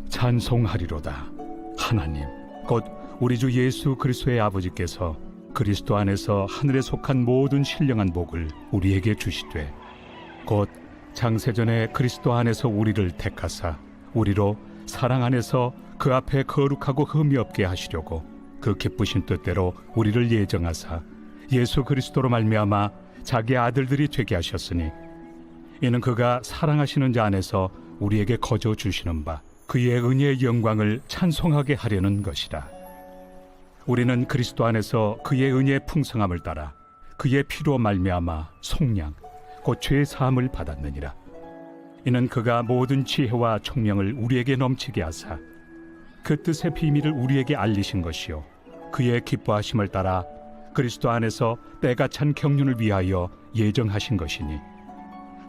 찬송하리로다. 하나님 곧 우리 주 예수 그리스도의 아버지께서 그리스도 안에서 하늘에 속한 모든 신령한 복을 우리에게 주시되, 곧 장세전에 그리스도 안에서 우리를 택하사 우리로 사랑 안에서 그 앞에 거룩하고 흠이 없게 하시려고 그 기쁘신 뜻대로 우리를 예정하사 예수 그리스도로 말미암아 자기 아들들이 되게 하셨으니, 이는 그가 사랑하시는 자 안에서 우리에게 거저 주시는 바 그의 은혜의 영광을 찬송하게 하려는 것이라. 우리는 그리스도 안에서 그의 은혜의 풍성함을 따라 그의 피로 말미암아 속량 곧 죄 사함을 받았느니라. 이는 그가 모든 지혜와 총명을 우리에게 넘치게 하사 그 뜻의 비밀을 우리에게 알리신 것이요, 그의 기뻐하심을 따라 그리스도 안에서 때가 찬 경륜을 위하여 예정하신 것이니,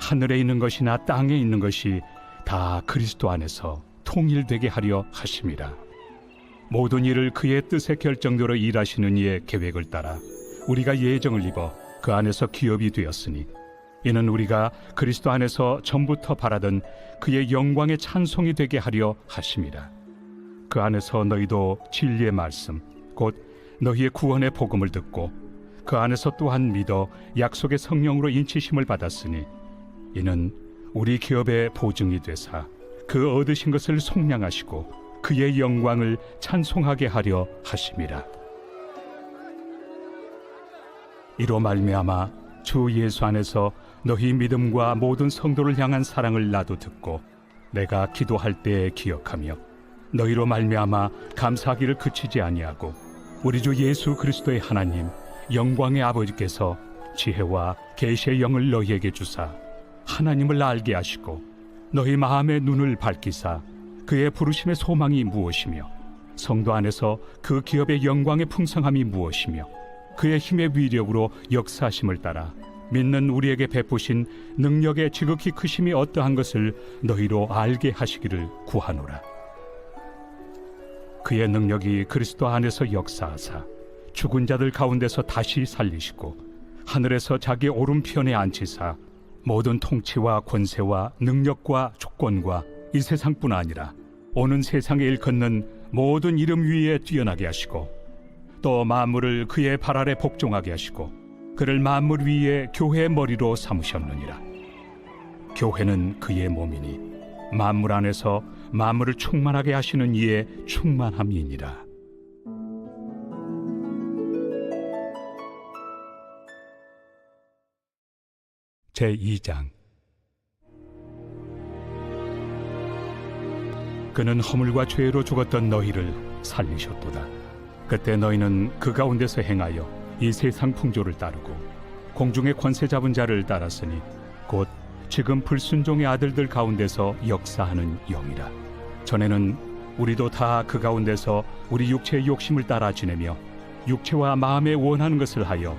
하늘에 있는 것이나 땅에 있는 것이 다 그리스도 안에서 통일되게 하려 하심이라. 모든 일을 그의 뜻의 결정대로 일하시는 이의 계획을 따라 우리가 예정을 입어 그 안에서 기업이 되었으니, 이는 우리가 그리스도 안에서 전부터 바라던 그의 영광의 찬송이 되게 하려 하심이라. 그 안에서 너희도 진리의 말씀 곧 너희의 구원의 복음을 듣고 그 안에서 또한 믿어 약속의 성령으로 인치심을 받았으니, 이는 우리 기업의 보증이 되사 그 얻으신 것을 속량하시고 그의 영광을 찬송하게 하려 하심이라. 이로 말미암아 주 예수 안에서 너희 믿음과 모든 성도를 향한 사랑을 나도 듣고 내가 기도할 때에 기억하며 너희로 말미암아 감사하기를 그치지 아니하고, 우리 주 예수 그리스도의 하나님 영광의 아버지께서 지혜와 계시의 영을 너희에게 주사 하나님을 알게 하시고 너희 마음의 눈을 밝히사 그의 부르심의 소망이 무엇이며 성도 안에서 그 기업의 영광의 풍성함이 무엇이며 그의 힘의 위력으로 역사하심을 따라 믿는 우리에게 베푸신 능력의 지극히 크심이 어떠한 것을 너희로 알게 하시기를 구하노라. 그의 능력이 그리스도 안에서 역사하사 죽은 자들 가운데서 다시 살리시고 하늘에서 자기 오른편에 앉히사 모든 통치와 권세와 능력과 주권과 이 세상뿐 아니라 오는 세상에 일컫는 모든 이름 위에 뛰어나게 하시고, 또 만물을 그의 발 아래 복종하게 하시고 그를 만물 위에 교회의 머리로 삼으셨느니라. 교회는 그의 몸이니 만물 안에서 만물을 충만하게 하시는 이의 충만함이니라. 제2장. 그는 허물과 죄로 죽었던 너희를 살리셨도다. 그때 너희는 그 가운데서 행하여 이 세상 풍조를 따르고 공중의 권세 잡은 자를 따랐으니 곧 지금 불순종의 아들들 가운데서 역사하는 영이라. 전에는 우리도 다 그 가운데서 우리 육체의 욕심을 따라 지내며 육체와 마음에 원하는 것을 하여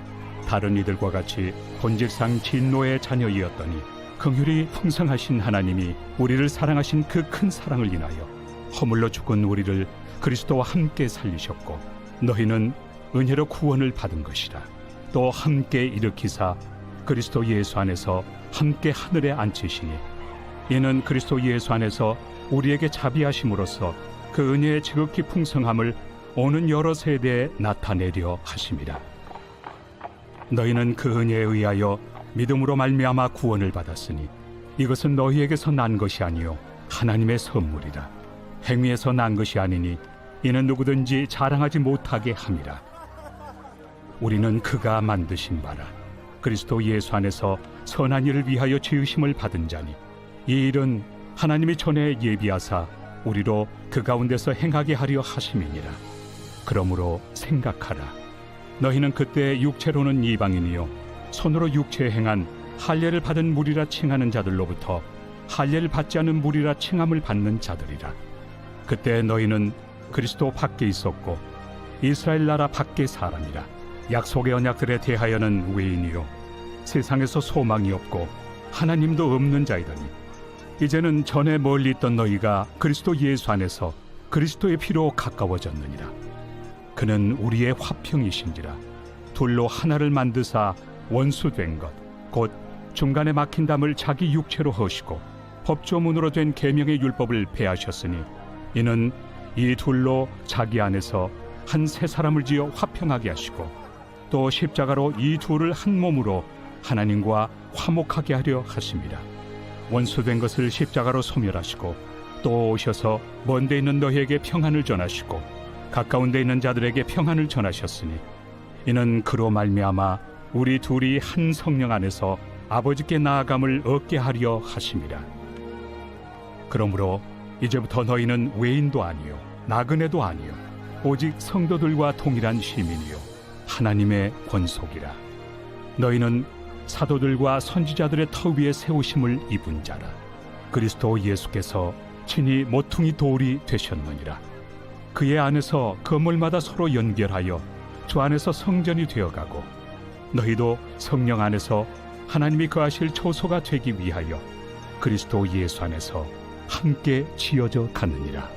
다른 이들과 같이 본질상 진노의 자녀이었더니, 긍휼이 풍성하신 하나님이 우리를 사랑하신 그 큰 사랑을 인하여 허물로 죽은 우리를 그리스도와 함께 살리셨고, 너희는 은혜로 구원을 받은 것이라. 또 함께 일으키사 그리스도 예수 안에서 함께 하늘에 앉히시니, 이는 그리스도 예수 안에서 우리에게 자비하심으로써 그 은혜의 지극히 풍성함을 오는 여러 세대에 나타내려 하심이라. 너희는 그 은혜에 의하여 믿음으로 말미암아 구원을 받았으니, 이것은 너희에게서 난 것이 아니요 하나님의 선물이라. 행위에서 난 것이 아니니 이는 누구든지 자랑하지 못하게 함이라. 우리는 그가 만드신 바라 그리스도 예수 안에서 선한 일을 위하여 지으심을 받은 자니, 이 일은 하나님이 전에 예비하사 우리로 그 가운데서 행하게 하려 하심이니라. 그러므로 생각하라. 너희는 그때 육체로는 이방인이요 손으로 육체에 행한 할례를 받은 무리라 칭하는 자들로부터 할례를 받지 않은 무리라 칭함을 받는 자들이라. 그때 너희는 그리스도 밖에 있었고 이스라엘 나라 밖의 사람이라. 약속의 언약들에 대하여는 외인이요 세상에서 소망이 없고 하나님도 없는 자이더니 이제는 전에 멀리 있던 너희가 그리스도 예수 안에서 그리스도의 피로 가까워졌느니라. 그는 우리의 화평이신지라. 둘로 하나를 만드사 원수된 것 곧 중간에 막힌 담을 자기 육체로 허시고 법조문으로 된 계명의 율법을 폐하셨으니 이는 이 둘로 자기 안에서 한 새 사람을 지어 화평하게 하시고 또 십자가로 이 둘을 한 몸으로 하나님과 화목하게 하려 하심이라. 원수된 것을 십자가로 소멸하시고 또 오셔서 먼 데 있는 너희에게 평안을 전하시고 가까운 데 있는 자들에게 평안을 전하셨으니 이는 그로 말미암아 우리 둘이 한 성령 안에서 아버지께 나아감을 얻게 하려 하심이라. 그러므로 이제부터 너희는 외인도 아니요 나그네도 아니요 오직 성도들과 동일한 시민이요 하나님의 권속이라. 너희는 사도들과 선지자들의 터 위에 세우심을 입은 자라. 그리스도 예수께서 친히 모퉁이 돌이 되셨느니라. 그의 안에서 건물마다 서로 연결하여 주 안에서 성전이 되어가고 너희도 성령 안에서 하나님이 거하실 초소가 되기 위하여 그리스도 예수 안에서 함께 지어져 가느니라.